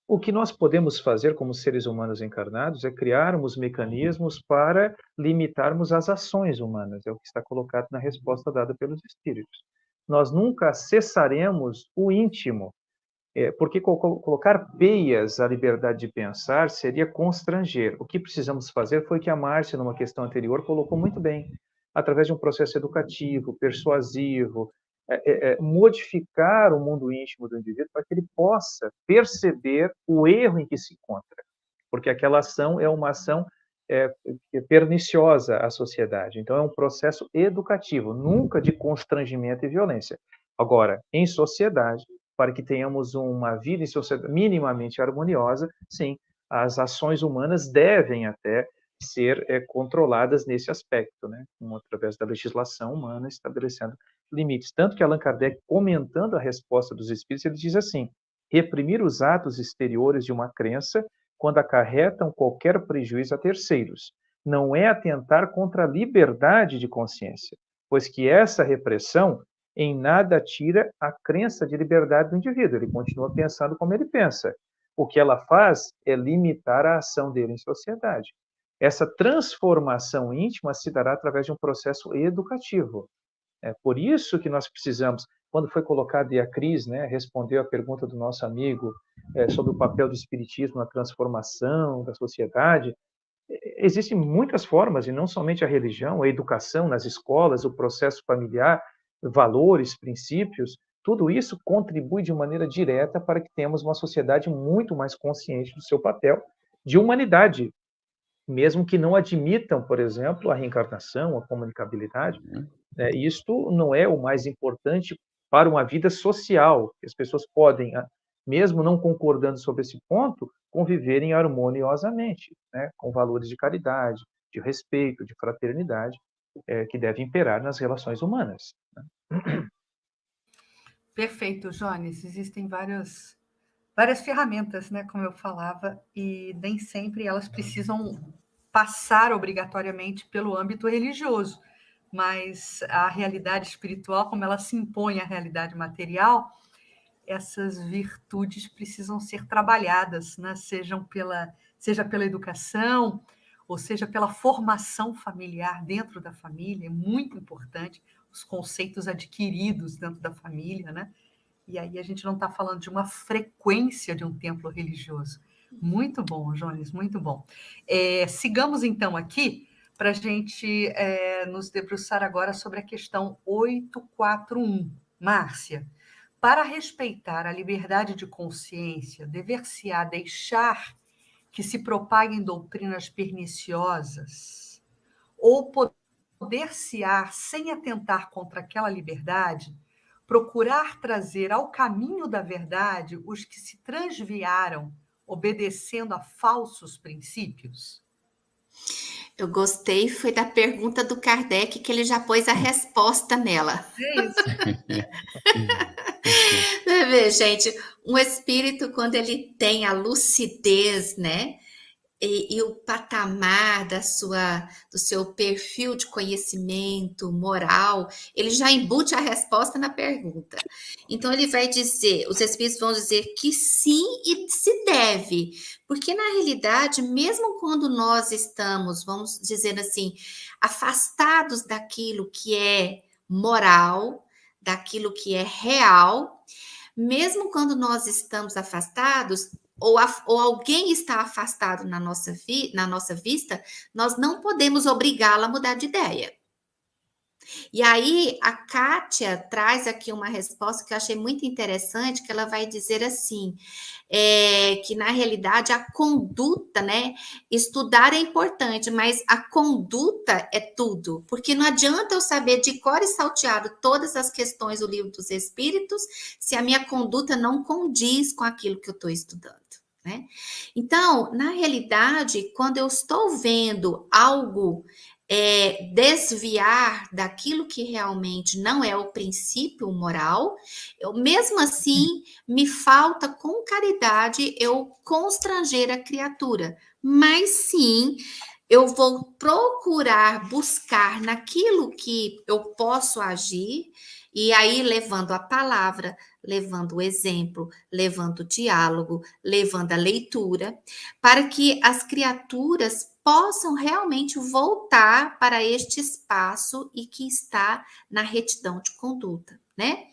O que nós podemos fazer como seres humanos encarnados é criarmos mecanismos para limitarmos as ações humanas, é o que está colocado na resposta dada pelos espíritos. Nós nunca acessaremos o íntimo, porque colocar peias à liberdade de pensar seria constranger. O que precisamos fazer foi que a Márcia, numa questão anterior, colocou muito bem, através de um processo educativo, persuasivo, modificar o mundo íntimo do indivíduo para que ele possa perceber o erro em que se encontra, porque aquela ação é uma ação perniciosa à sociedade. Então, é um processo educativo, nunca de constrangimento e violência. Agora, em sociedade, para que tenhamos uma vida em sociedade minimamente harmoniosa, sim, as ações humanas devem até ser controladas nesse aspecto, né? Através da legislação humana, estabelecendo limites. Tanto que Allan Kardec, comentando a resposta dos espíritos, ele diz assim: reprimir os atos exteriores de uma crença quando acarretam qualquer prejuízo a terceiros. Não é atentar contra a liberdade de consciência, pois que essa repressão em nada tira a crença de liberdade do indivíduo. Ele continua pensando como ele pensa. O que ela faz é limitar a ação dele em sociedade. Essa transformação íntima se dará através de um processo educativo. É por isso que nós precisamos, quando foi colocado, e a Cris, né, respondeu a pergunta do nosso amigo sobre o papel do espiritismo na transformação da sociedade, existem muitas formas, e não somente a religião, a educação nas escolas, o processo familiar, valores, princípios, tudo isso contribui de maneira direta para que tenhamos uma sociedade muito mais consciente do seu papel de humanidade, mesmo que não admitam, por exemplo, a reencarnação, a comunicabilidade. Isto não é o mais importante para uma vida social, que as pessoas podem, mesmo não concordando sobre esse ponto, conviverem harmoniosamente, né, com valores de caridade, de respeito, de fraternidade, que devem imperar nas relações humanas. Perfeito, Jones. Existem várias ferramentas, né, como eu falava, e nem sempre elas precisam passar obrigatoriamente pelo âmbito religioso, mas a realidade espiritual, como ela se impõe à realidade material, essas virtudes precisam ser trabalhadas, né, seja pela educação, ou seja pela formação familiar dentro da família, é muito importante, os conceitos adquiridos dentro da família, né? E aí a gente não está falando de uma frequência de um templo religioso. Muito bom, Jones, muito bom. Sigamos então aqui para a gente nos debruçar agora sobre a questão 841. Márcia, para respeitar a liberdade de consciência, dever-se-á deixar que se propaguem doutrinas perniciosas ou poder-se-á, sem atentar contra aquela liberdade, procurar trazer ao caminho da verdade os que se transviaram, obedecendo a falsos princípios? Eu gostei, foi da pergunta do Kardec, que ele já pôs a resposta nela. É isso. Você vê, gente, um espírito, quando ele tem a lucidez, né? E o patamar do seu perfil de conhecimento moral, ele já embute a resposta na pergunta. Então, ele vai dizer, os espíritos vão dizer que sim e se deve, porque na realidade, mesmo quando nós estamos, vamos dizer assim, afastados daquilo que é moral, daquilo que é real, mesmo quando nós estamos afastados, ou alguém está afastado na nossa vista, nós não podemos obrigá-la a mudar de ideia. E aí, a Kátia traz aqui uma resposta que eu achei muito interessante, que ela vai dizer assim, que na realidade a conduta, né, estudar é importante, mas a conduta é tudo, porque não adianta eu saber de cor e salteado todas as questões do Livro dos Espíritos, se a minha conduta não condiz com aquilo que eu estou estudando. Né? Então, na realidade, quando eu estou vendo algo desviar daquilo que realmente não é o princípio moral, mesmo assim, me falta com caridade eu constranger a criatura, mas sim, eu vou procurar buscar naquilo que eu posso agir, e aí levando a palavra, levando o exemplo, levando o diálogo, levando a leitura, para que as criaturas possam realmente voltar para este espaço e que está na retidão de conduta, né?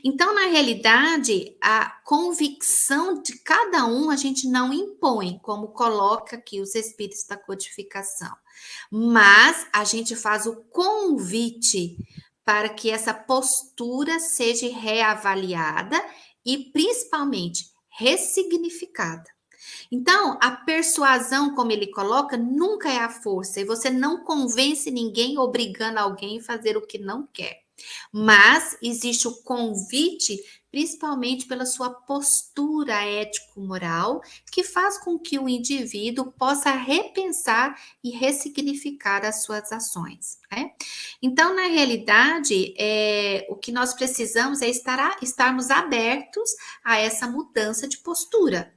Então, na realidade, a convicção de cada um a gente não impõe, como coloca aqui os espíritos da codificação, mas a gente faz o convite para que essa postura seja reavaliada e principalmente ressignificada. Então, a persuasão, como ele coloca, nunca é a força, e você não convence ninguém obrigando alguém a fazer o que não quer. Mas existe o convite, principalmente pela sua postura ético-moral, que faz com que o indivíduo possa repensar e ressignificar as suas ações, né? Então, na realidade, o que nós precisamos é estarmos abertos a essa mudança de postura,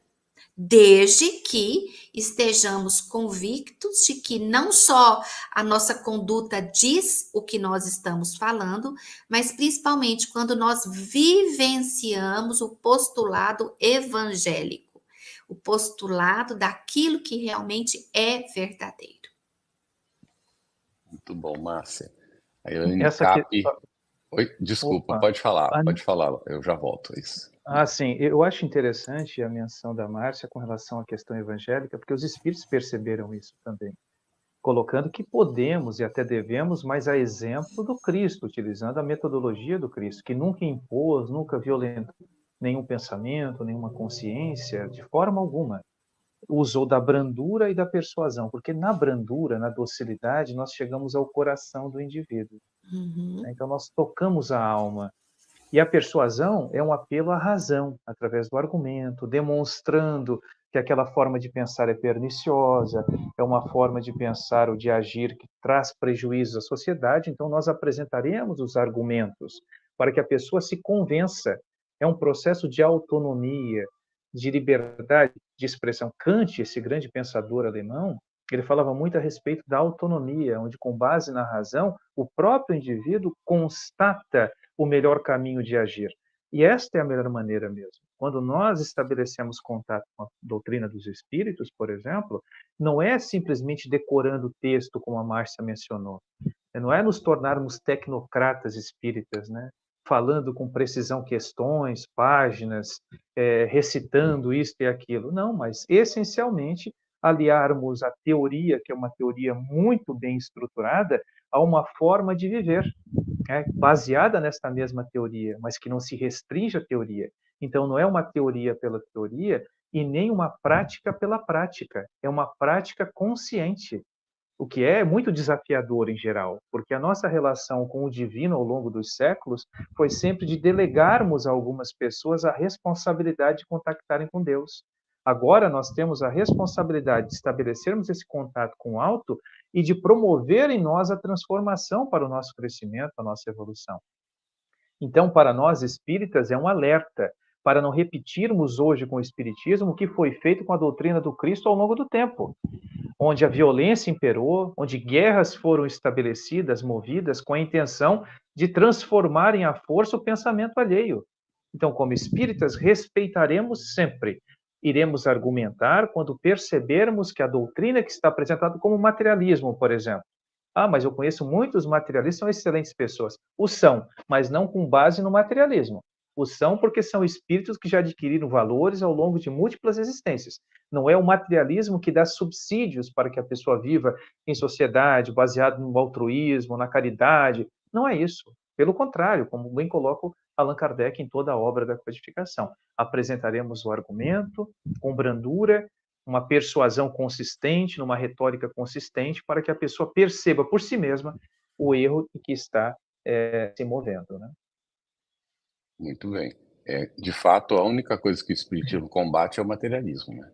desde que estejamos convictos de que não só a nossa conduta diz o que nós estamos falando, mas principalmente quando nós vivenciamos o postulado evangélico, o postulado daquilo que realmente é verdadeiro. Muito bom, Márcia. Aí eu Essa aqui... Oi, desculpa, Opa. pode falar, eu já volto, isso. Sim, eu acho interessante a menção da Márcia com relação à questão evangélica, porque os espíritos perceberam isso também, colocando que podemos e até devemos, mas a exemplo do Cristo, utilizando a metodologia do Cristo, que nunca impôs, nunca violentou nenhum pensamento, nenhuma consciência, de forma alguma. Usou da brandura e da persuasão, porque na brandura, na docilidade, nós chegamos ao coração do indivíduo. Então, nós tocamos a alma. E a persuasão é um apelo à razão, através do argumento, demonstrando que aquela forma de pensar é perniciosa, é uma forma de pensar ou de agir que traz prejuízos à sociedade. Então, nós apresentaremos os argumentos para que a pessoa se convença. É um processo de autonomia, de liberdade de expressão. Kant, esse grande pensador alemão, ele falava muito a respeito da autonomia, onde, com base na razão, o próprio indivíduo constata o melhor caminho de agir. E esta é a melhor maneira mesmo. Quando nós estabelecemos contato com a doutrina dos espíritos, por exemplo, não é simplesmente decorando o texto, como a Márcia mencionou. Não é nos tornarmos tecnocratas espíritas, né? Falando com precisão questões, páginas, recitando isto e aquilo. Não, mas essencialmente aliarmos a teoria, que é uma teoria muito bem estruturada, a uma forma de viver, baseada nesta mesma teoria, mas que não se restringe à teoria. Então, não é uma teoria pela teoria e nem uma prática pela prática. É uma prática consciente, o que é muito desafiador em geral, porque a nossa relação com o divino ao longo dos séculos foi sempre de delegarmos a algumas pessoas a responsabilidade de contactarem com Deus. Agora nós temos a responsabilidade de estabelecermos esse contato com o alto e de promover em nós a transformação para o nosso crescimento, a nossa evolução. Então, para nós espíritas, é um alerta para não repetirmos hoje com o espiritismo o que foi feito com a doutrina do Cristo ao longo do tempo, onde a violência imperou, onde guerras foram estabelecidas, movidas com a intenção de transformar em à força o pensamento alheio. Então, como espíritas, respeitaremos sempre. Iremos argumentar quando percebermos que a doutrina que está apresentada como materialismo, por exemplo. Mas eu conheço muitos materialistas, são excelentes pessoas. O são, mas não com base no materialismo. O são porque são espíritos que já adquiriram valores ao longo de múltiplas existências. Não é o materialismo que dá subsídios para que a pessoa viva em sociedade, baseado no altruísmo, na caridade. Não é isso. Pelo contrário, como bem coloca Allan Kardec em toda a obra da codificação. Apresentaremos o argumento com brandura, uma persuasão consistente, numa retórica consistente, para que a pessoa perceba por si mesma o erro em que está se movendo, né? Muito bem. De fato, a única coisa que o espiritismo combate é o materialismo, né?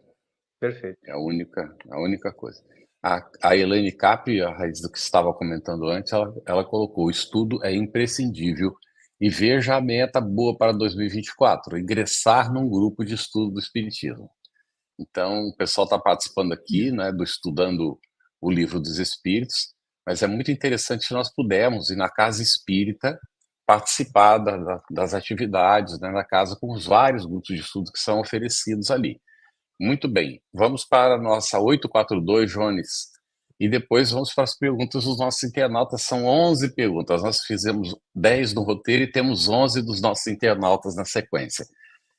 Perfeito. É a única coisa. A Elaine Cap, a raiz do que estava comentando antes, ela colocou: o estudo é imprescindível e veja a meta boa para 2024, ingressar num grupo de estudo do Espiritismo. Então, o pessoal está participando aqui, né, do Estudando o Livro dos Espíritos, mas é muito interessante se nós pudermos ir na Casa Espírita participar das atividades, né, na casa, com os vários grupos de estudo que são oferecidos ali. Muito bem, vamos para a nossa 842, Jones, e depois vamos para as perguntas dos nossos internautas. São 11 perguntas, nós fizemos 10 no roteiro e temos 11 dos nossos internautas na sequência.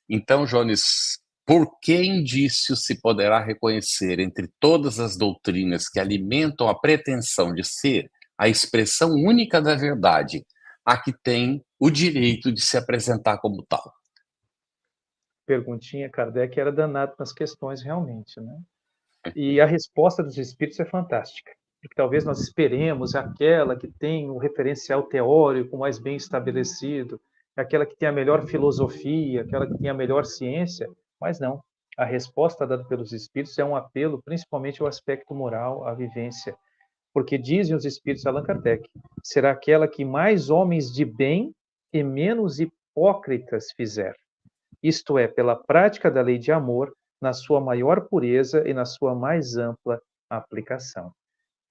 Então, Jones, por que indício se poderá reconhecer entre todas as doutrinas que alimentam a pretensão de ser a expressão única da verdade, a que tem o direito de se apresentar como tal? Perguntinha, Kardec era danado nas questões realmente, né? E a resposta dos espíritos é fantástica, porque talvez nós esperemos aquela que tem um referencial teórico mais bem estabelecido, aquela que tem a melhor filosofia, aquela que tem a melhor ciência, mas não. A resposta dada pelos espíritos é um apelo principalmente ao aspecto moral, à vivência, porque dizem os espíritos, Allan Kardec, será aquela que mais homens de bem e menos hipócritas fizer. Isto é, pela prática da lei de amor, na sua maior pureza e na sua mais ampla aplicação.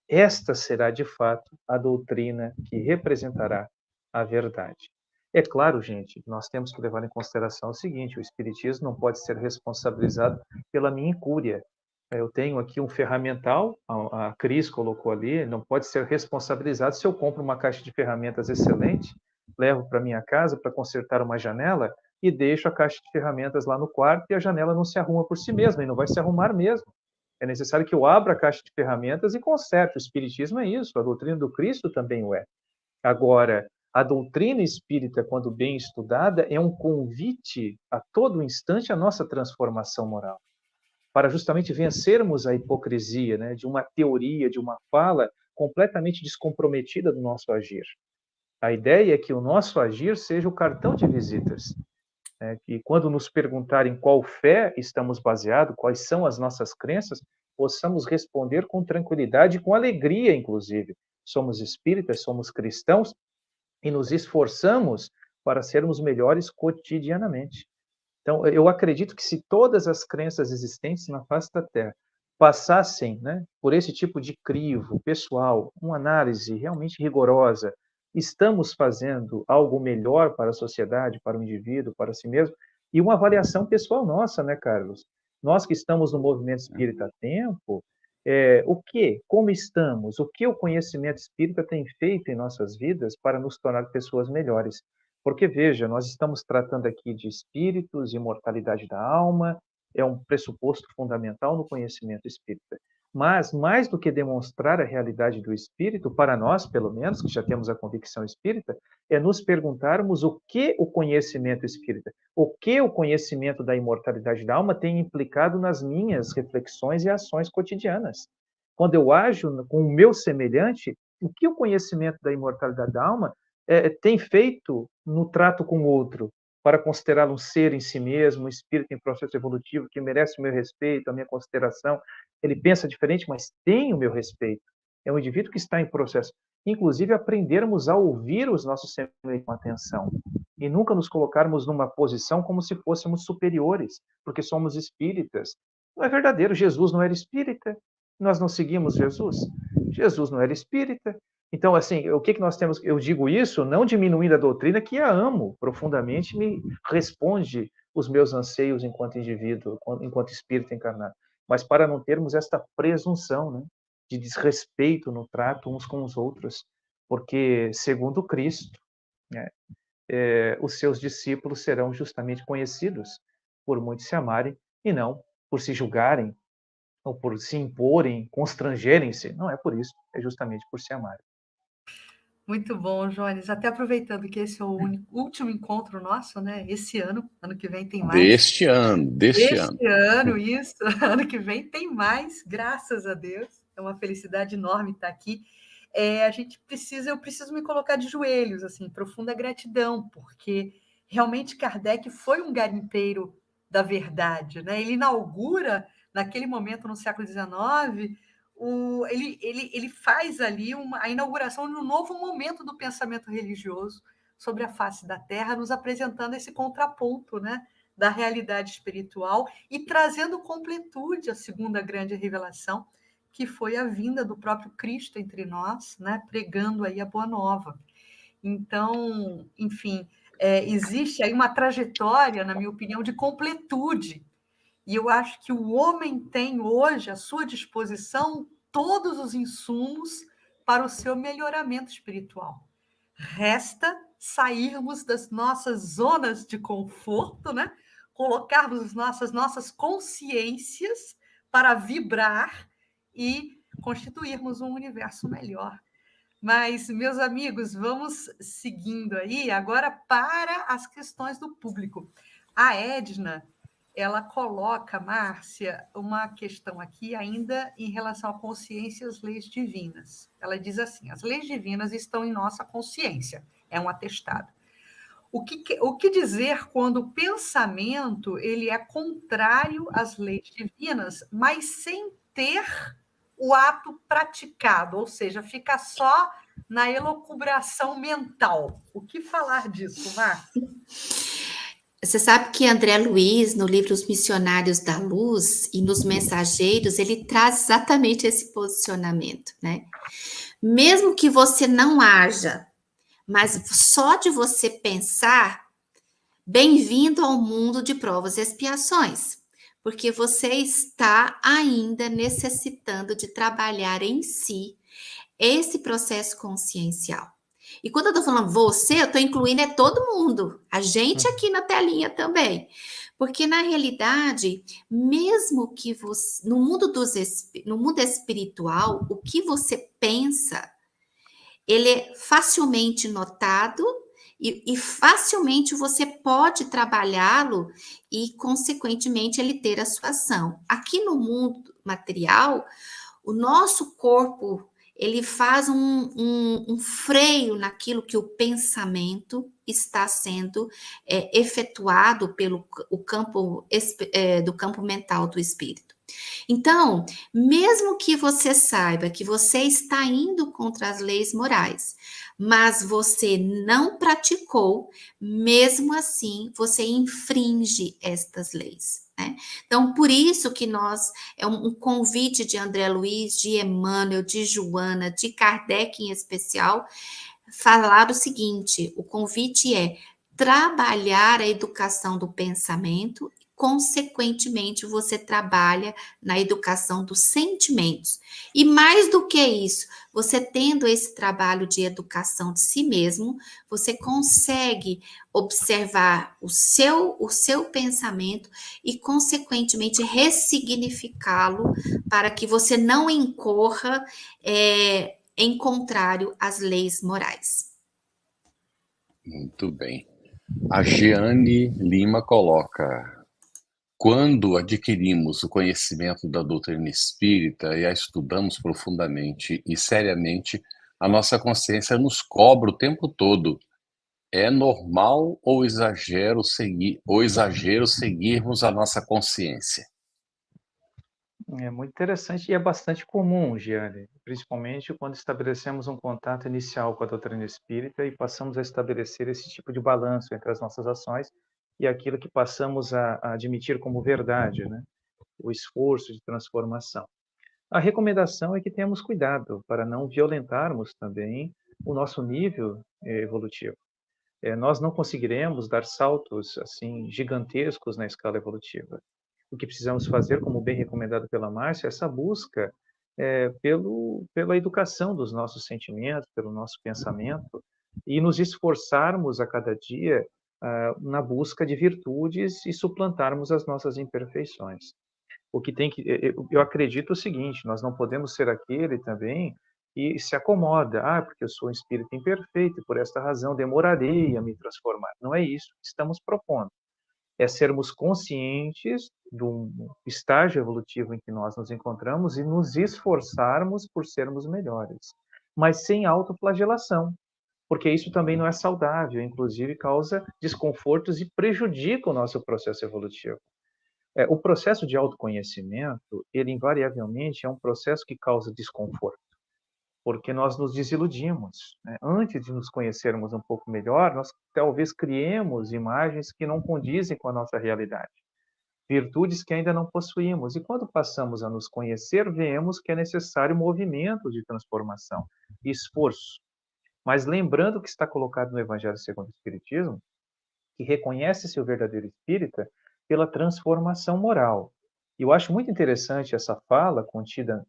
Esta será, de fato, a doutrina que representará a verdade. É claro, gente, nós temos que levar em consideração o seguinte: o Espiritismo não pode ser responsabilizado pela minha incúria. Eu tenho aqui um ferramental, a Cris colocou ali, não pode ser responsabilizado se eu compro uma caixa de ferramentas excelente, levo para minha casa para consertar uma janela e deixo a caixa de ferramentas lá no quarto e a janela não se arruma por si mesma, e não vai se arrumar mesmo. É necessário que eu abra a caixa de ferramentas e conserte. O Espiritismo é isso, a doutrina do Cristo também o é. Agora, a doutrina espírita, quando bem estudada, é um convite a todo instante à nossa transformação moral, para justamente vencermos a hipocrisia, né, de uma teoria, de uma fala completamente descomprometida do nosso agir. A ideia é que o nosso agir seja o cartão de visitas, né, que quando nos perguntarem qual fé estamos baseados, quais são as nossas crenças, possamos responder com tranquilidade e com alegria, inclusive. Somos espíritas, somos cristãos e nos esforçamos para sermos melhores cotidianamente. Então, eu acredito que se todas as crenças existentes na face da Terra passassem, né, por esse tipo de crivo pessoal, uma análise realmente rigorosa, estamos fazendo algo melhor para a sociedade, para o indivíduo, para si mesmo, e uma avaliação pessoal nossa, né, Carlos? Nós que estamos no movimento espírita há tempo, como estamos, o que o conhecimento espírita tem feito em nossas vidas para nos tornar pessoas melhores? Porque, veja, nós estamos tratando aqui de espíritos, imortalidade da alma, é um pressuposto fundamental no conhecimento espírita. Mas, mais do que demonstrar a realidade do espírito, para nós, pelo menos, que já temos a convicção espírita, é nos perguntarmos o que o conhecimento espírita, o que o conhecimento da imortalidade da alma tem implicado nas minhas reflexões e ações cotidianas. Quando eu ajo com o meu semelhante, o que o conhecimento da imortalidade da alma tem feito no trato com o outro, para considerá-lo um ser em si mesmo, um espírito em processo evolutivo que merece o meu respeito, a minha consideração. Ele pensa diferente, mas tem o meu respeito. É um indivíduo que está em processo. Inclusive, aprendermos a ouvir os nossos semelhantes com atenção e nunca nos colocarmos numa posição como se fôssemos superiores, porque somos espíritas. Não é verdadeiro. Jesus não era espírita. Nós não seguimos Jesus. Jesus não era espírita. Então, assim, o que nós temos? Eu digo isso não diminuindo a doutrina, que a amo profundamente, me responde os meus anseios enquanto indivíduo, enquanto espírito encarnado, mas para não termos esta presunção, né, de desrespeito no trato uns com os outros, porque, segundo Cristo, né, os seus discípulos serão justamente conhecidos por muitos se amarem e não por se julgarem ou por se imporem, constrangerem-se. Não é por isso, é justamente por se amarem. Muito bom, Jones. Até aproveitando que esse é o último encontro nosso, né? Esse ano que vem tem mais. Deste ano. Este ano, isso. Ano que vem tem mais, graças a Deus. É uma felicidade enorme estar aqui. Eu preciso me colocar de joelhos, assim, profunda gratidão, porque realmente Kardec foi um garimpeiro da verdade, né? Ele inaugura, naquele momento, no século XIX, ele faz ali a inauguração de um novo momento do pensamento religioso sobre a face da Terra, nos apresentando esse contraponto, né, da realidade espiritual e trazendo completude à segunda grande revelação, que foi a vinda do próprio Cristo entre nós, né, pregando aí a Boa Nova. Então, enfim, existe aí uma trajetória, na minha opinião, de completude. E eu acho que o homem tem hoje à sua disposição todos os insumos para o seu melhoramento espiritual. Resta sairmos das nossas zonas de conforto, né? Colocarmos as nossas consciências para vibrar e constituirmos um universo melhor. Mas, meus amigos, vamos seguindo aí agora para as questões do público. A Edna, ela coloca, Márcia, uma questão aqui ainda em relação à consciência e às leis divinas. Ela diz assim: as leis divinas estão em nossa consciência, é um atestado. O que dizer quando o pensamento ele é contrário às leis divinas, mas sem ter o ato praticado, ou seja, fica só na elucubração mental? O que falar disso, Márcia? Você sabe que André Luiz, no livro Os Missionários da Luz e nos Mensageiros, ele traz exatamente esse posicionamento, né? Mesmo que você não haja, mas só de você pensar, bem-vindo ao mundo de provas e expiações, porque você está ainda necessitando de trabalhar em si esse processo consciencial. E quando eu estou falando você, eu estou incluindo todo mundo, a gente aqui na telinha também. Porque, na realidade, mesmo que você, no mundo espiritual, o que você pensa, ele é facilmente notado e facilmente você pode trabalhá-lo e, consequentemente, ele ter a sua ação. Aqui no mundo material, o nosso corpo ele faz um freio naquilo que o pensamento está sendo efetuado pelo o campo do campo mental do espírito. Então, mesmo que você saiba que você está indo contra as leis morais, mas você não praticou, mesmo assim, você infringe estas leis, né? Então, por isso que é um convite de André Luiz, de Emmanuel, de Joana, de Kardec em especial, falar o seguinte: o convite é trabalhar a educação do pensamento, consequentemente, você trabalha na educação dos sentimentos. E mais do que isso, você tendo esse trabalho de educação de si mesmo, você consegue observar o seu pensamento e, consequentemente, ressignificá-lo para que você não incorra em contrário às leis morais. Muito bem. A Jeane Lima coloca: quando adquirimos o conhecimento da doutrina espírita e a estudamos profundamente e seriamente, a nossa consciência nos cobra o tempo todo. É normal ou exagero seguirmos a nossa consciência? É muito interessante e é bastante comum, Giane, principalmente quando estabelecemos um contato inicial com a doutrina espírita e passamos a estabelecer esse tipo de balanço entre as nossas ações e aquilo que passamos a admitir como verdade, né? O esforço de transformação. A recomendação é que tenhamos cuidado para não violentarmos também o nosso nível evolutivo. Nós não conseguiremos dar saltos assim gigantescos na escala evolutiva. O que precisamos fazer, como bem recomendado pela Márcia, é essa busca pela educação dos nossos sentimentos, pelo nosso pensamento, e nos esforçarmos a cada dia na busca de virtudes e suplantarmos as nossas imperfeições. O que tem que, eu acredito o seguinte: nós não podemos ser aquele também que se acomoda, porque eu sou um espírito imperfeito e por esta razão demorarei a me transformar. Não é isso que estamos propondo. É sermos conscientes do estágio evolutivo em que nós nos encontramos e nos esforçarmos por sermos melhores, mas sem autoflagelação, porque isso também não é saudável, inclusive causa desconfortos e prejudica o nosso processo evolutivo. O processo de autoconhecimento, ele invariavelmente é um processo que causa desconforto, porque nós nos desiludimos, né? Antes de nos conhecermos um pouco melhor, nós talvez criemos imagens que não condizem com a nossa realidade, virtudes que ainda não possuímos. E quando passamos a nos conhecer, vemos que é necessário movimento de transformação e esforço. Mas lembrando que está colocado no Evangelho segundo o Espiritismo, que reconhece-se o verdadeiro espírita pela transformação moral. E eu acho muito interessante essa fala contida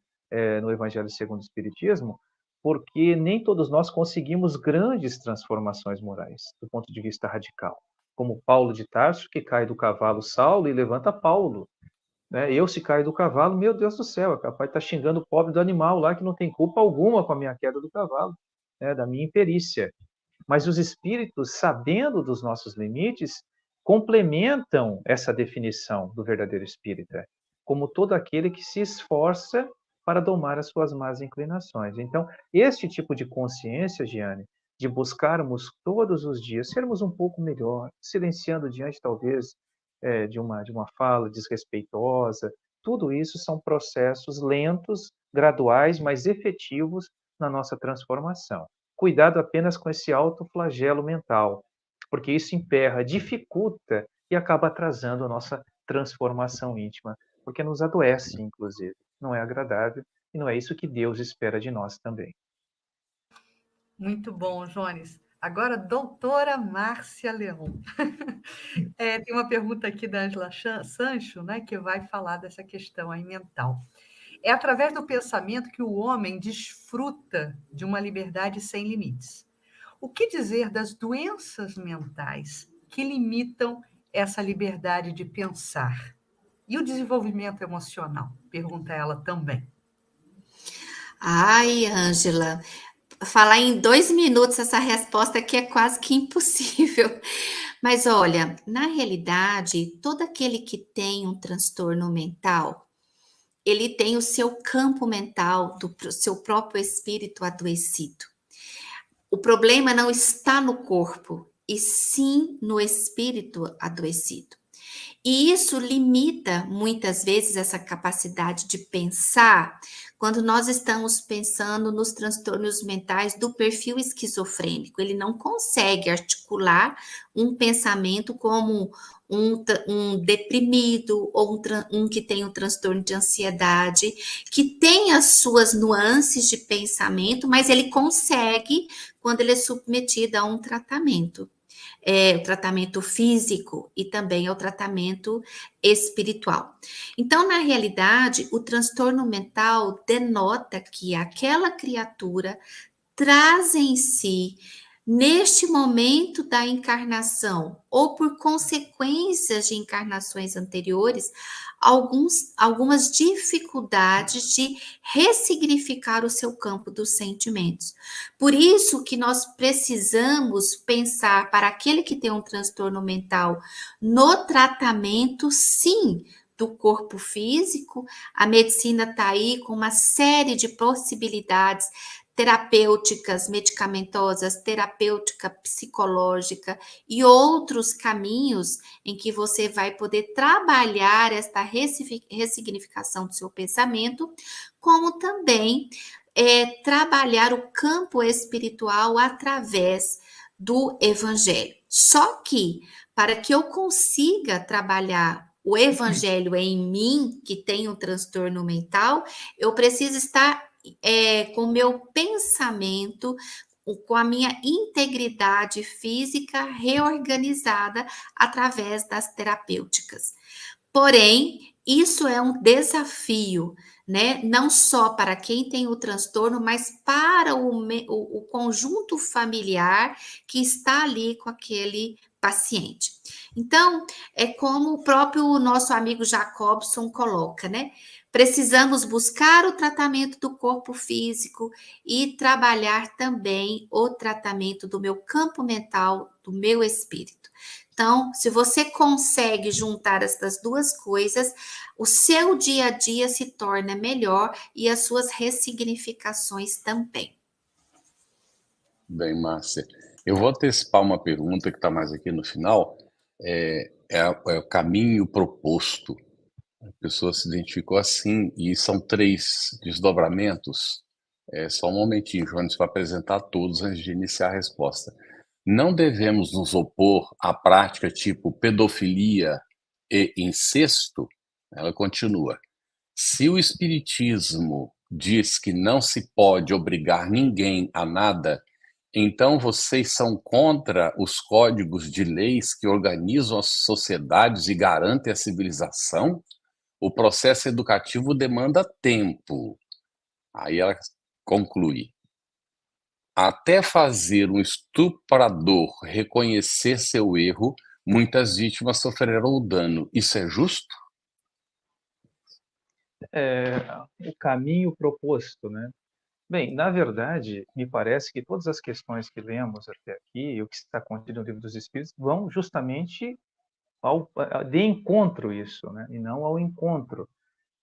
no Evangelho segundo o Espiritismo, porque nem todos nós conseguimos grandes transformações morais, do ponto de vista radical. Como Paulo de Tarso, que cai do cavalo Saulo e levanta Paulo. Né? Eu, se caio do cavalo, meu Deus do céu, é capaz de estar xingando o pobre do animal lá, que não tem culpa alguma com a minha queda do cavalo, né? Da minha imperícia. Mas os espíritos, sabendo dos nossos limites, complementam essa definição do verdadeiro espírita, como todo aquele que se esforça para domar as suas más inclinações. Então, este tipo de consciência, Giane, de buscarmos todos os dias sermos um pouco melhor, silenciando diante, talvez, de uma fala desrespeitosa, tudo isso são processos lentos, graduais, mas efetivos na nossa transformação. Cuidado apenas com esse autoflagelo mental, porque isso emperra, dificulta e acaba atrasando a nossa transformação íntima, porque nos adoece, inclusive. Não é agradável e não é isso que Deus espera de nós também. Muito bom, Jones. Agora, doutora Márcia Leão. Tem uma pergunta aqui da Angela Sancho, né, que vai falar dessa questão aí mental. É através do pensamento que o homem desfruta de uma liberdade sem limites. O que dizer das doenças mentais que limitam essa liberdade de pensar? E o desenvolvimento emocional? Pergunta ela também. Ai, Ângela, falar em 2 minutos essa resposta aqui é quase que impossível. Mas olha, na realidade, todo aquele que tem um transtorno mental, ele tem o seu campo mental, seu próprio espírito adoecido. O problema não está no corpo, e sim no espírito adoecido. E isso limita muitas vezes essa capacidade de pensar quando nós estamos pensando nos transtornos mentais do perfil esquizofrênico. Ele não consegue articular um pensamento como um deprimido ou um que tem um transtorno de ansiedade, que tem as suas nuances de pensamento, mas ele consegue quando ele é submetido a um tratamento. O tratamento físico e também ao tratamento espiritual. Então, na realidade, o transtorno mental denota que aquela criatura traz em si, neste momento da encarnação, ou por consequências de encarnações anteriores, algumas dificuldades de ressignificar o seu campo dos sentimentos. Por isso que nós precisamos pensar para aquele que tem um transtorno mental no tratamento, sim, do corpo físico. A medicina está aí com uma série de possibilidades terapêuticas, medicamentosas, terapêutica psicológica e outros caminhos em que você vai poder trabalhar esta ressignificação do seu pensamento, como também trabalhar o campo espiritual através do evangelho. Só que, para que eu consiga trabalhar o evangelho em mim, que tem um transtorno mental, eu preciso estar com o meu pensamento, com a minha integridade física reorganizada através das terapêuticas. Porém, isso é um desafio, né? Não só para quem tem o transtorno, mas para o conjunto familiar que está ali com aquele paciente. Então, é como o próprio nosso amigo Jacobson coloca, né? Precisamos buscar o tratamento do corpo físico e trabalhar também o tratamento do meu campo mental, do meu espírito. Então, se você consegue juntar essas duas coisas, o seu dia a dia se torna melhor e as suas ressignificações também. Bem, Márcia, eu vou antecipar uma pergunta que está mais aqui no final. É o caminho proposto. A pessoa se identificou assim, e são 3 desdobramentos. Só um momentinho, Jones, para apresentar todos antes de iniciar a resposta. Não devemos nos opor à prática tipo pedofilia e incesto. Ela continua. Se o Espiritismo diz que não se pode obrigar ninguém a nada, então vocês são contra os códigos de leis que organizam as sociedades e garantem a civilização? O processo educativo demanda tempo. Aí ela conclui. Até fazer um estuprador reconhecer seu erro, muitas vítimas sofrerão o dano. Isso é justo? O caminho proposto, né? Bem, na verdade, me parece que todas as questões que lemos até aqui, e o que está contido no Livro dos Espíritos, vão justamente de encontro isso, né? E não ao encontro.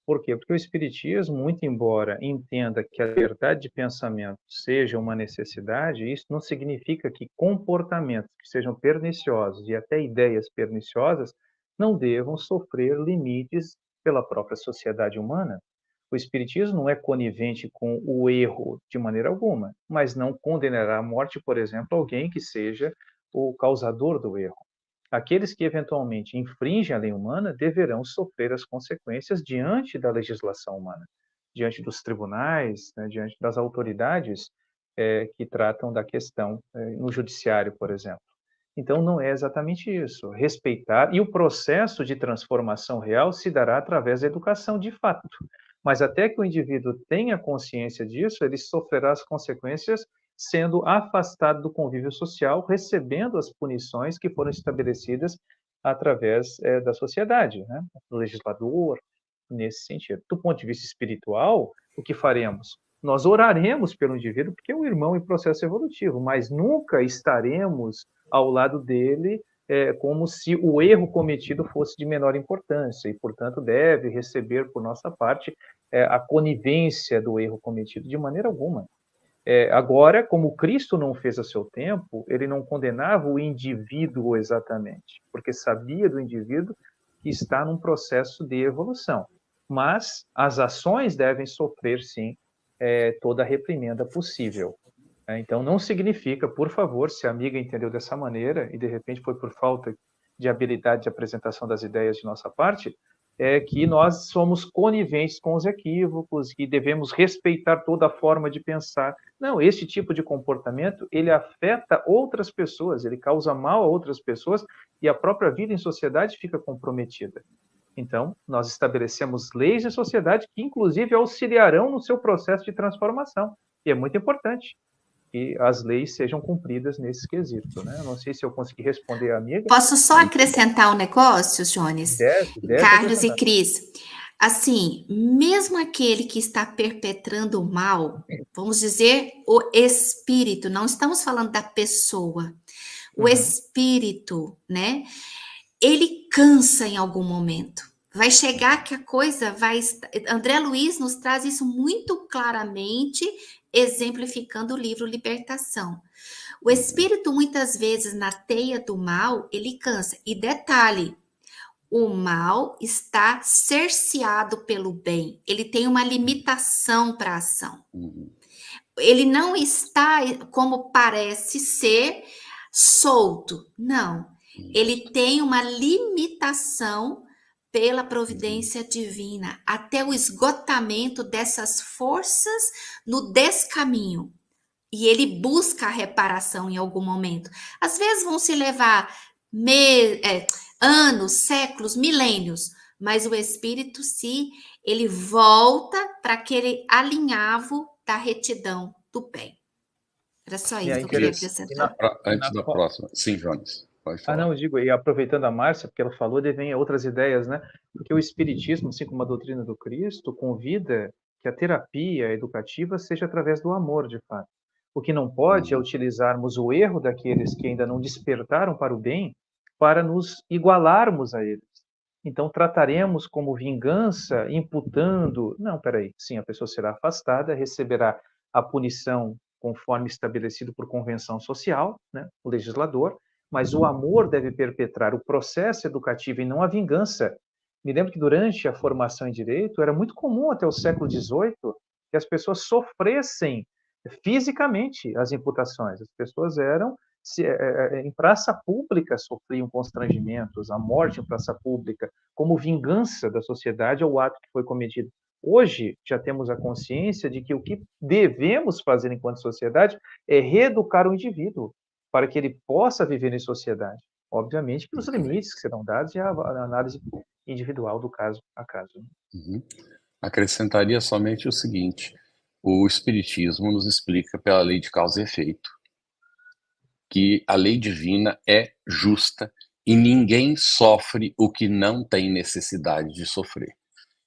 Por quê? Porque o Espiritismo, muito embora entenda que a liberdade de pensamento seja uma necessidade, isso não significa que comportamentos que sejam perniciosos e até ideias perniciosas não devam sofrer limites pela própria sociedade humana. O Espiritismo não é conivente com o erro de maneira alguma, mas não condenará à morte, por exemplo, alguém que seja o causador do erro. Aqueles que eventualmente infringem a lei humana deverão sofrer as consequências diante da legislação humana, diante dos tribunais, né, diante das autoridades que tratam da questão no judiciário, por exemplo. Então, não é exatamente isso. Respeitar, e o processo de transformação real se dará através da educação de fato. Mas até que o indivíduo tenha consciência disso, ele sofrerá as consequências sendo afastado do convívio social, recebendo as punições que foram estabelecidas através da sociedade, né? Do legislador, nesse sentido. Do ponto de vista espiritual, o que faremos? Nós oraremos pelo indivíduo, porque é um irmão em processo evolutivo, mas nunca estaremos ao lado dele como se o erro cometido fosse de menor importância e, portanto, deve receber por nossa parte a conivência do erro cometido de maneira alguma. Agora, como Cristo não fez a seu tempo, ele não condenava o indivíduo exatamente, porque sabia do indivíduo que está num processo de evolução. Mas as ações devem sofrer, sim, toda a reprimenda possível. Então, não significa, por favor, se a amiga entendeu dessa maneira e de repente foi por falta de habilidade de apresentação das ideias de nossa parte, que nós somos coniventes com os equívocos e devemos respeitar toda a forma de pensar. Não, esse tipo de comportamento, ele afeta outras pessoas, ele causa mal a outras pessoas e a própria vida em sociedade fica comprometida. Então, nós estabelecemos leis de sociedade que, inclusive, auxiliarão no seu processo de transformação. E é muito importante que as leis sejam cumpridas nesse quesito, né? Eu não sei se eu consegui responder a amiga. Posso só acrescentar um negócio, Jones? Deve Carlos e Cris. Assim, mesmo aquele que está perpetrando o mal, vamos dizer o espírito, não estamos falando da pessoa, o espírito, né? Ele cansa em algum momento. Vai chegar que a coisa vai... André Luiz nos traz isso muito claramente, exemplificando o livro Libertação. O espírito, muitas vezes, na teia do mal, ele cansa. E detalhe, o mal está cerceado pelo bem. Ele tem uma limitação para a ação. Ele não está, como parece ser, solto. Não. Ele tem uma limitação pela providência divina, até o esgotamento dessas forças no descaminho. E ele busca a reparação em algum momento. Às vezes vão se levar anos, séculos, milênios, mas o espírito, ele volta para aquele alinhavo da retidão do bem. Era só isso que eu queria acrescentar. Antes da próxima. Sim, Jones. Pode falar. Não, eu digo, e aproveitando a Márcia, porque ela falou, devem outras ideias, né? Porque o Espiritismo, assim como a doutrina do Cristo, convida que a terapia educativa seja através do amor, de fato. O que não pode é utilizarmos o erro daqueles que ainda não despertaram para o bem para nos igualarmos a eles. Então, trataremos como vingança, imputando... Não, peraí. Sim, a pessoa será afastada, receberá a punição conforme estabelecido por convenção social, né? O legislador, mas o amor deve perpetrar o processo educativo e não a vingança. Me lembro que durante a formação em Direito, era muito comum até o século XVIII que as pessoas sofressem fisicamente as imputações. As pessoas eram, em praça pública, sofriam constrangimentos, a morte em praça pública, como vingança da sociedade ao ato que foi cometido. Hoje, já temos a consciência de que o que devemos fazer enquanto sociedade é reeducar o indivíduo, para que ele possa viver em sociedade. Obviamente que os limites que serão dados e a análise individual do caso a caso. Uhum. Acrescentaria somente o seguinte: o Espiritismo nos explica pela lei de causa e efeito que a lei divina é justa e ninguém sofre o que não tem necessidade de sofrer.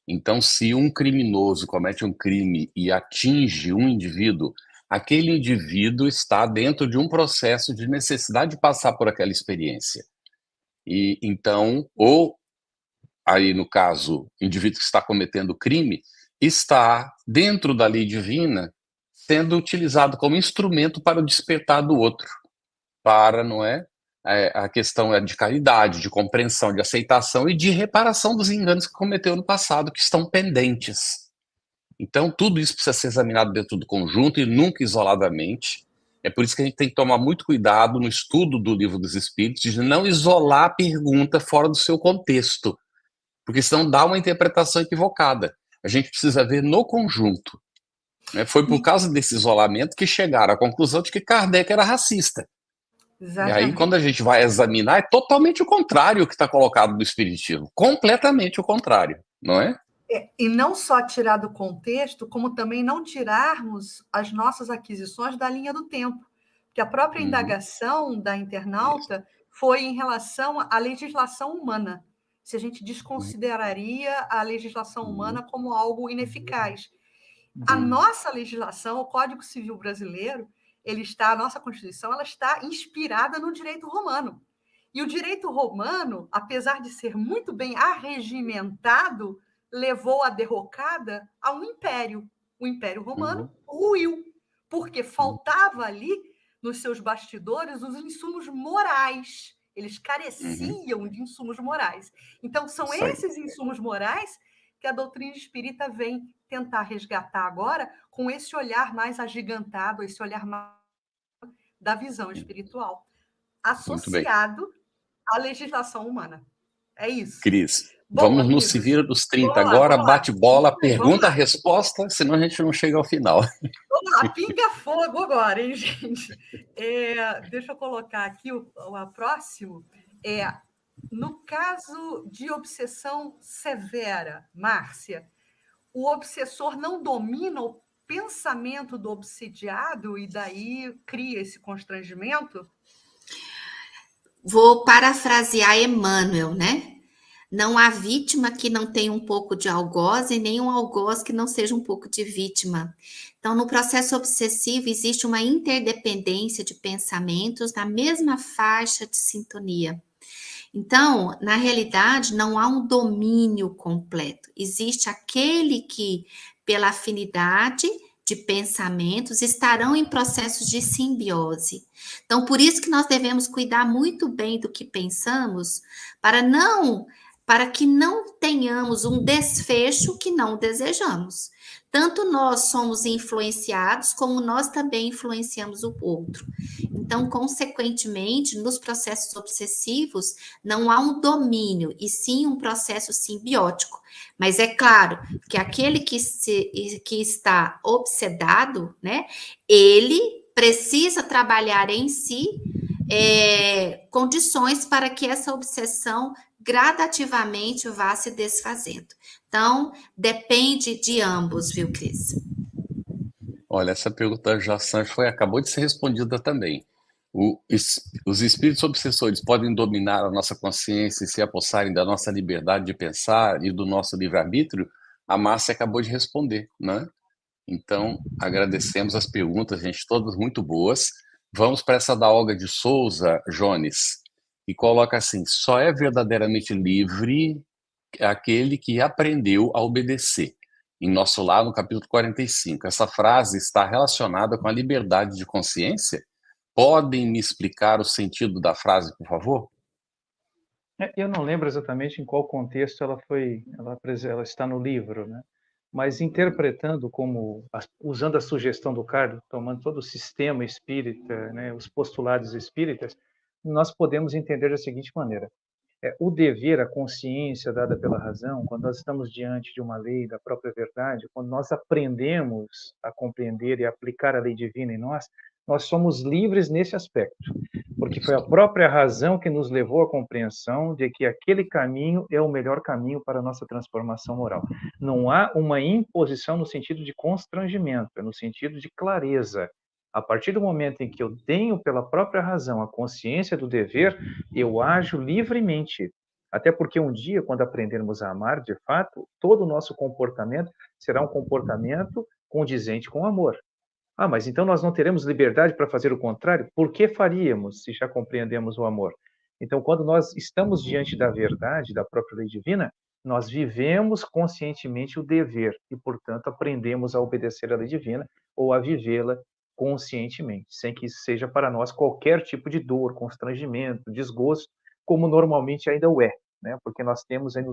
Então, se um criminoso comete um crime e atinge um indivíduo, aquele indivíduo está dentro de um processo de necessidade de passar por aquela experiência. E então, ou aí no caso, o indivíduo que está cometendo crime, está dentro da lei divina, sendo utilizado como instrumento para o despertar do outro, para, não é? A questão é de caridade, de compreensão, de aceitação e de reparação dos enganos que cometeu no passado, que estão pendentes. Então, tudo isso precisa ser examinado dentro do conjunto e nunca isoladamente. É por isso que a gente tem que tomar muito cuidado no estudo do Livro dos Espíritos, de não isolar a pergunta fora do seu contexto, porque senão dá uma interpretação equivocada. A gente precisa ver no conjunto. Foi por causa desse isolamento que chegaram à conclusão de que Kardec era racista. Exatamente. E aí, quando a gente vai examinar, é totalmente o contrário que está colocado no Espiritismo. Completamente o contrário, não é? E não só tirar do contexto, como também não tirarmos as nossas aquisições da linha do tempo. Porque a própria indagação da internauta foi em relação à legislação humana. Se a gente desconsideraria a legislação humana como algo ineficaz. A nossa legislação, o Código Civil Brasileiro, a nossa Constituição, ela está inspirada no direito romano. E o direito romano, apesar de ser muito bem arregimentado, levou a derrocada a um império. O Império Romano ruiu, porque faltava ali, nos seus bastidores, os insumos morais. Eles careciam de insumos morais. Então, são esses insumos morais que a doutrina espírita vem tentar resgatar agora com esse olhar mais agigantado, esse olhar mais da visão espiritual, associado à legislação humana. É isso. Cris, Bom, vamos amigos, nos seguir dos 30 vamos lá, agora, vamos lá. bate-bola, pergunta-resposta, senão a gente não chega ao final. Vamos lá, pinga fogo agora, hein, gente? Deixa eu colocar aqui o próximo. No caso de obsessão severa, Márcia, o obsessor não domina o pensamento do obsidiado e daí cria esse constrangimento? Vou parafrasear Emmanuel, né? Não há vítima que não tenha um pouco de algoz e nem um algoz que não seja um pouco de vítima. Então, no processo obsessivo, existe uma interdependência de pensamentos na mesma faixa de sintonia. Então, na realidade, não há um domínio completo. Existe aquele que, pela afinidade de pensamentos, estarão em processos de simbiose. Então, por isso que nós devemos cuidar muito bem do que pensamos, para que não tenhamos um desfecho que não desejamos. Tanto nós somos influenciados, como nós também influenciamos o outro. Então, consequentemente, nos processos obsessivos, não há um domínio, e sim um processo simbiótico. Mas é claro que aquele que está obsedado, né, ele precisa trabalhar em si condições para que essa obsessão gradativamente vá se desfazendo. Então, depende de ambos, viu, Cris? Olha, essa pergunta já Sancho acabou de ser respondida também. Os espíritos obsessores podem dominar a nossa consciência e se apossarem da nossa liberdade de pensar e do nosso livre-arbítrio? A Márcia acabou de responder, né? Então, agradecemos as perguntas, gente, todas muito boas. Vamos para essa da Olga de Souza, Jones, e coloca assim: só é verdadeiramente livre aquele que aprendeu a obedecer. Em Nosso Lar, no capítulo 45. Essa frase está relacionada com a liberdade de consciência? Podem me explicar o sentido da frase, por favor? Eu não lembro exatamente em qual contexto ela está no livro, né? Mas interpretando usando a sugestão do Carlos, tomando todo o sistema espírita, né, os postulados espíritas, nós podemos entender da seguinte maneira: o dever, a consciência dada pela razão, quando nós estamos diante de uma lei da própria verdade, quando nós aprendemos a compreender e aplicar a lei divina em nós, nós somos livres nesse aspecto, porque foi a própria razão que nos levou à compreensão de que aquele caminho é o melhor caminho para a nossa transformação moral. Não há uma imposição no sentido de constrangimento, é no sentido de clareza. A partir do momento em que eu tenho pela própria razão a consciência do dever, eu ajo livremente. Até porque um dia, quando aprendermos a amar, de fato, todo o nosso comportamento será um comportamento condizente com o amor. Mas então nós não teremos liberdade para fazer o contrário? Por que faríamos, se já compreendemos o amor? Então, quando nós estamos diante da verdade, da própria lei divina, nós vivemos conscientemente o dever e, portanto, aprendemos a obedecer à lei divina ou a vivê-la conscientemente, sem que isso seja para nós qualquer tipo de dor, constrangimento, desgosto, como normalmente ainda o é, né? Porque nós temos ainda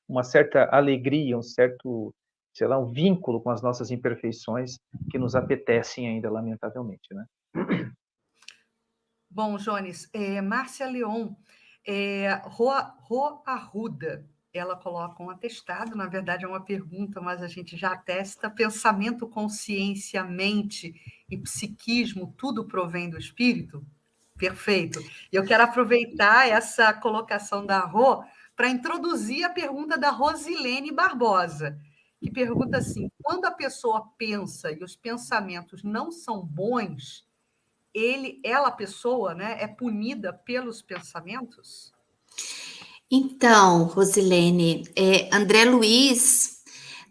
uma certa alegria, um certo, sei lá, um vínculo com as nossas imperfeições que nos apetecem ainda, lamentavelmente, né? Bom, Jones, Márcia Leon, Arruda, ela coloca um atestado, na verdade é uma pergunta, mas a gente já atesta: pensamento, consciência, mente e psiquismo, tudo provém do espírito? Perfeito. E eu quero aproveitar essa colocação da Rô para introduzir a pergunta da Rosilene Barbosa, que pergunta assim: quando a pessoa pensa e os pensamentos não são bons, ela, pessoa, né, é punida pelos pensamentos? Então, Rosilene, André Luiz,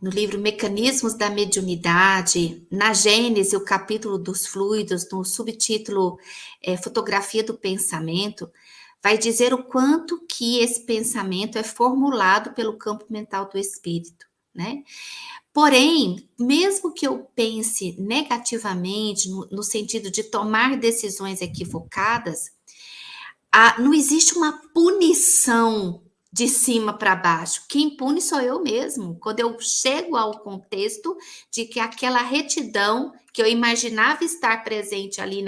no livro Mecanismos da Mediunidade, na Gênese, o capítulo dos fluidos, no subtítulo Fotografia do Pensamento, vai dizer o quanto que esse pensamento é formulado pelo campo mental do espírito, né? Porém, mesmo que eu pense negativamente, no sentido de tomar decisões equivocadas, não existe uma punição de cima para baixo. Quem pune sou eu mesmo. Quando eu chego ao contexto de que aquela retidão que eu imaginava estar presente ali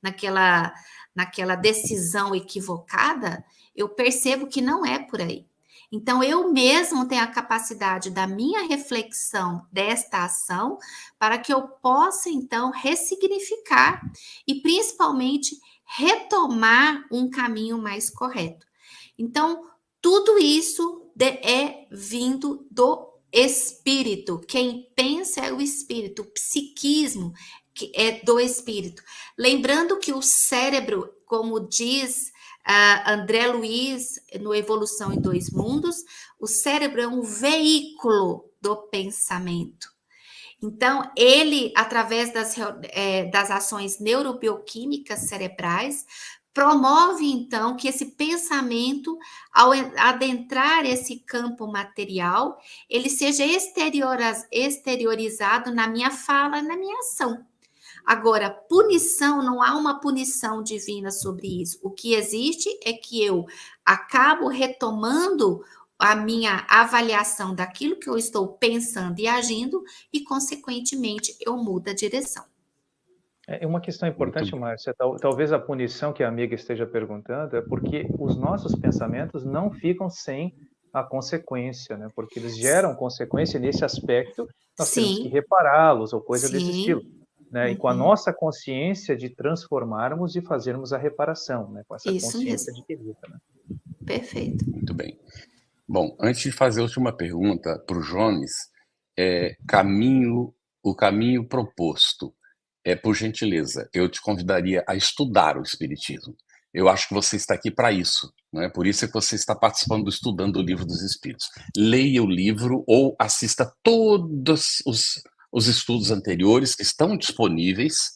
naquela decisão equivocada, eu percebo que não é por aí. Então, eu mesmo tenho a capacidade da minha reflexão desta ação para que eu possa, então, ressignificar e, principalmente, retomar um caminho mais correto. Então, tudo isso é vindo do espírito. Quem pensa é o espírito, o psiquismo é do espírito. Lembrando que o cérebro, como diz André Luiz, no Evolução em Dois Mundos, o cérebro é um veículo do pensamento. Então, ele, através das ações neurobioquímicas cerebrais, promove, então, que esse pensamento, ao adentrar esse campo material, ele seja exteriorizado na minha fala, na minha ação. Agora, punição, não há uma punição divina sobre isso. O que existe é que eu acabo retomando a minha avaliação daquilo que eu estou pensando e agindo e, consequentemente, eu mudo a direção. É uma questão importante, Márcia, talvez a punição que a amiga esteja perguntando é porque os nossos pensamentos não ficam sem a consequência, né? Porque eles geram consequência nesse aspecto, nós temos que repará-los ou coisa desse estilo. Né? E com a nossa consciência de transformarmos e fazermos a reparação, né? Com essa consciência adquirida. Né? Perfeito. Muito bem. Bom, antes de fazer a última pergunta para o Jones, o caminho proposto, por gentileza, eu te convidaria a estudar o Espiritismo. Eu acho que você está aqui para isso, né? Por isso é que você está participando Estudando o Livro dos Espíritos. Leia o livro ou assista todos os estudos anteriores que estão disponíveis,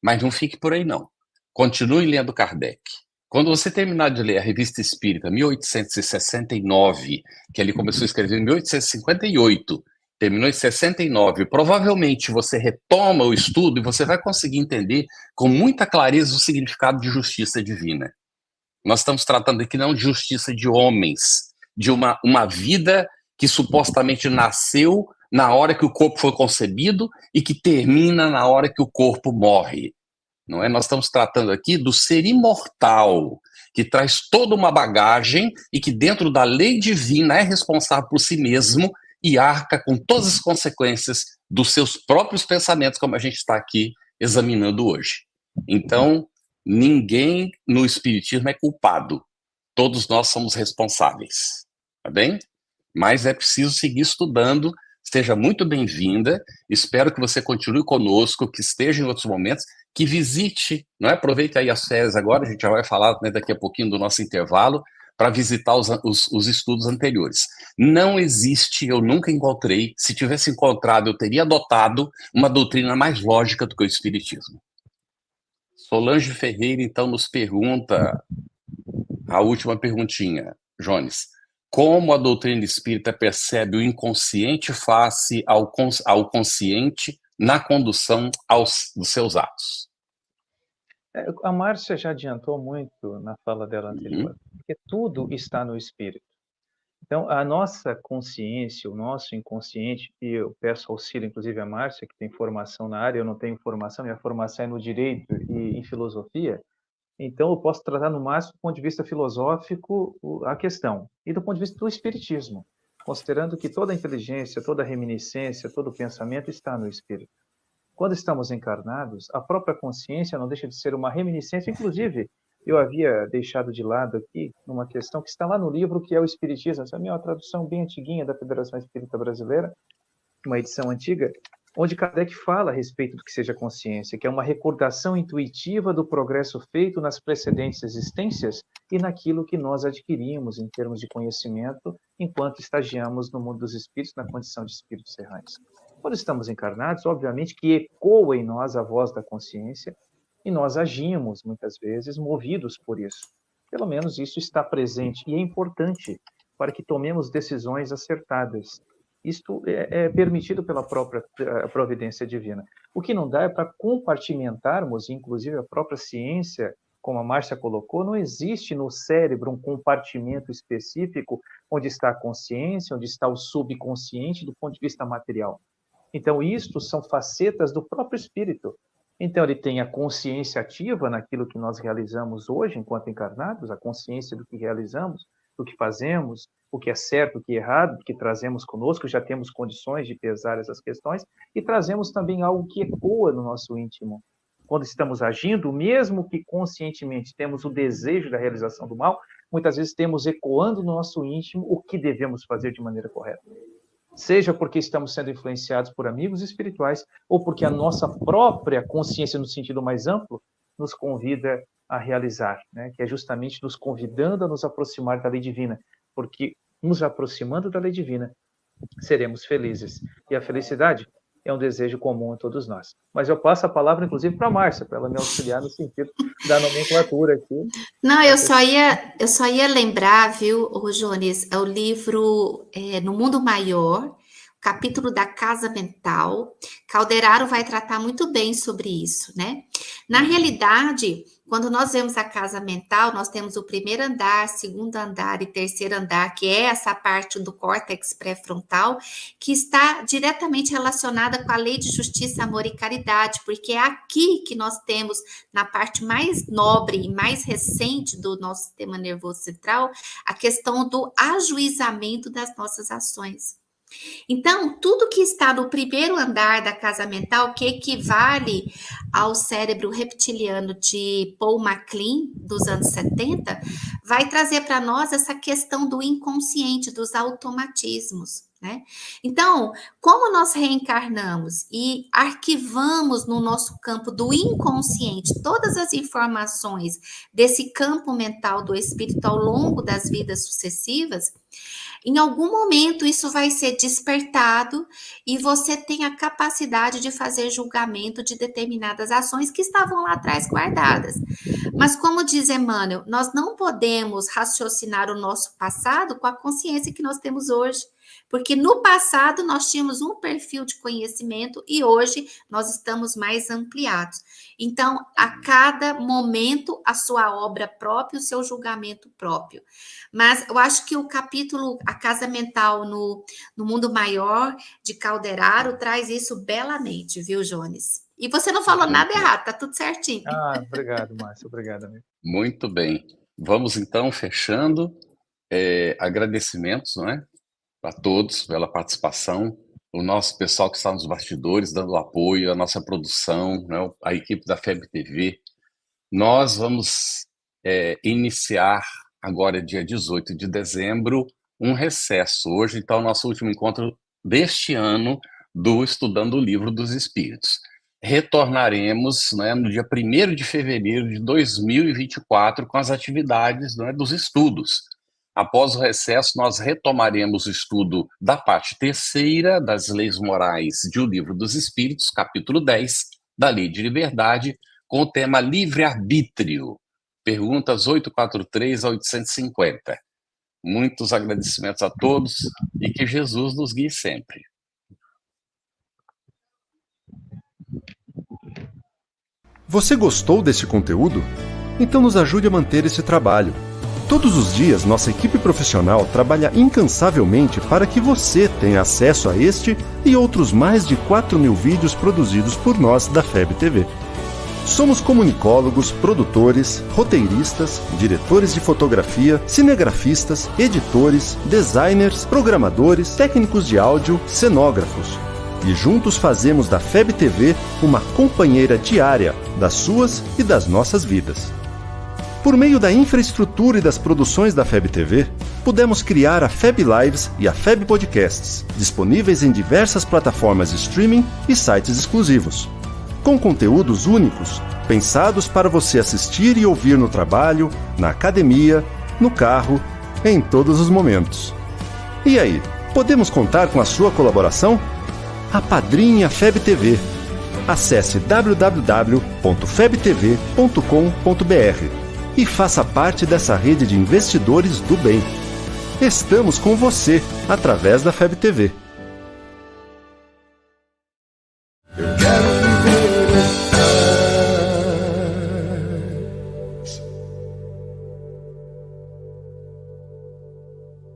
mas não fique por aí, não. Continue lendo Kardec. Quando você terminar de ler a Revista Espírita, 1869, que ele começou a escrever em 1858, terminou em 69, provavelmente você retoma o estudo e você vai conseguir entender com muita clareza o significado de justiça divina. Nós estamos tratando aqui não de justiça de homens, de uma vida que supostamente nasceu na hora que o corpo foi concebido e que termina na hora que o corpo morre. Não é? Nós estamos tratando aqui do ser imortal, que traz toda uma bagagem e que dentro da lei divina é responsável por si mesmo e arca com todas as consequências dos seus próprios pensamentos, como a gente está aqui examinando hoje. Então, ninguém no Espiritismo é culpado. Todos nós somos responsáveis. Tá bem? Mas é preciso seguir estudando. Seja muito bem-vinda. Espero que você continue conosco, que esteja em outros momentos, que visite, não é? Aproveite aí as férias agora, a gente já vai falar, né, daqui a pouquinho do nosso intervalo, para visitar os estudos anteriores. Não existe, eu nunca encontrei, se tivesse encontrado, eu teria adotado uma doutrina mais lógica do que o Espiritismo. Solange Ferreira, então, nos pergunta a última perguntinha, Jones. Como a doutrina espírita percebe o inconsciente face ao consciente na condução dos seus atos? A Márcia já adiantou muito na fala dela anterior, porque tudo está no espírito. Então, a nossa consciência, o nosso inconsciente, e eu peço auxílio, inclusive, a Márcia, que tem formação na área, eu não tenho formação, minha formação é no direito e em filosofia, então eu posso tratar no máximo do ponto de vista filosófico a questão, e do ponto de vista do espiritismo, considerando que toda a inteligência, toda a reminiscência, todo o pensamento está no espírito. Quando estamos encarnados, a própria consciência não deixa de ser uma reminiscência, inclusive, eu havia deixado de lado aqui uma questão que está lá no livro, que é o Espiritismo. Essa é uma tradução bem antiguinha da Federação Espírita Brasileira, uma edição antiga, onde Kardec fala a respeito do que seja consciência, que é uma recordação intuitiva do progresso feito nas precedentes existências e naquilo que nós adquirimos em termos de conhecimento enquanto estagiamos no mundo dos espíritos, na condição de espíritos errantes. Quando estamos encarnados, obviamente que ecoa em nós a voz da consciência e nós agimos, muitas vezes, movidos por isso. Pelo menos isso está presente e é importante para que tomemos decisões acertadas. Isto é permitido pela própria providência divina. O que não dá é para compartimentarmos, inclusive a própria ciência, como a Márcia colocou, não existe no cérebro um compartimento específico onde está a consciência, onde está o subconsciente do ponto de vista material. Então, isto são facetas do próprio espírito. Então, ele tem a consciência ativa naquilo que nós realizamos hoje, enquanto encarnados, a consciência do que realizamos, do que fazemos, o que é certo, o que é errado, o que trazemos conosco, já temos condições de pesar essas questões, e trazemos também algo que ecoa no nosso íntimo. Quando estamos agindo, mesmo que conscientemente temos o desejo da realização do mal, muitas vezes temos ecoando no nosso íntimo o que devemos fazer de maneira correta. Seja porque estamos sendo influenciados por amigos espirituais ou porque a nossa própria consciência, no sentido mais amplo, nos convida a realizar, né? Que é justamente nos convidando a nos aproximar da lei divina, porque nos aproximando da lei divina, seremos felizes. E a felicidade é um desejo comum a todos nós. Mas eu passo a palavra, inclusive, para a Márcia, para ela me auxiliar no sentido da nomenclatura aqui. Não, eu só ia lembrar, viu, Jones, o livro No Mundo Maior, capítulo da Casa Mental. Calderaro vai tratar muito bem sobre isso, né? Na realidade, quando nós vemos a casa mental, nós temos o primeiro andar, segundo andar e terceiro andar, que é essa parte do córtex pré-frontal, que está diretamente relacionada com a lei de justiça, amor e caridade, porque é aqui que nós temos, na parte mais nobre e mais recente do nosso sistema nervoso central, a questão do ajuizamento das nossas ações. Então, tudo que está no primeiro andar da casa mental, que equivale ao cérebro reptiliano de Paul MacLean, dos anos 70, vai trazer para nós essa questão do inconsciente, dos automatismos, né? Então, como nós reencarnamos e arquivamos no nosso campo do inconsciente todas as informações desse campo mental do espírito ao longo das vidas sucessivas, em algum momento isso vai ser despertado e você tem a capacidade de fazer julgamento de determinadas ações que estavam lá atrás guardadas. Mas como diz Emmanuel, nós não podemos raciocinar o nosso passado com a consciência que nós temos hoje. Porque no passado nós tínhamos um perfil de conhecimento e hoje nós estamos mais ampliados. Então, a cada momento, a sua obra própria, o seu julgamento próprio. Mas eu acho que o capítulo A Casa Mental no Mundo Maior, de Calderaro, traz isso belamente, viu, Jones? E você não falou nada errado, tá tudo certinho. Obrigado, Márcia. Obrigado, amigo. Muito bem. Vamos, então, fechando. Agradecimentos, não é? A todos pela participação, o nosso pessoal que está nos bastidores, dando apoio, a nossa produção, né? A equipe da FEB TV. Nós vamos iniciar, agora dia 18 de dezembro, um recesso. Hoje, então, nosso último encontro deste ano do Estudando o Livro dos Espíritos. Retornaremos, né, no dia 1º de fevereiro de 2024 com as atividades, né, dos estudos. Após o recesso, nós retomaremos o estudo da parte 3ª das leis morais de O Livro dos Espíritos, capítulo 10, da Lei de Liberdade, com o tema livre-arbítrio, perguntas 843 a 850. Muitos agradecimentos a todos e que Jesus nos guie sempre. Você gostou desse conteúdo? Então nos ajude a manter esse trabalho. Todos os dias, nossa equipe profissional trabalha incansavelmente para que você tenha acesso a este e outros mais de 4.000 vídeos produzidos por nós da FEB TV. Somos comunicólogos, produtores, roteiristas, diretores de fotografia, cinegrafistas, editores, designers, programadores, técnicos de áudio, cenógrafos. E juntos fazemos da FEB TV uma companheira diária das suas e das nossas vidas. Por meio da infraestrutura e das produções da FEB TV, pudemos criar a FEB Lives e a FEB Podcasts, disponíveis em diversas plataformas de streaming e sites exclusivos, com conteúdos únicos, pensados para você assistir e ouvir no trabalho, na academia, no carro, em todos os momentos. E aí, podemos contar com a sua colaboração? Apadrinhe a FEB TV. Acesse www.febtv.com.br e faça parte dessa rede de investidores do bem. Estamos com você através da FEB TV.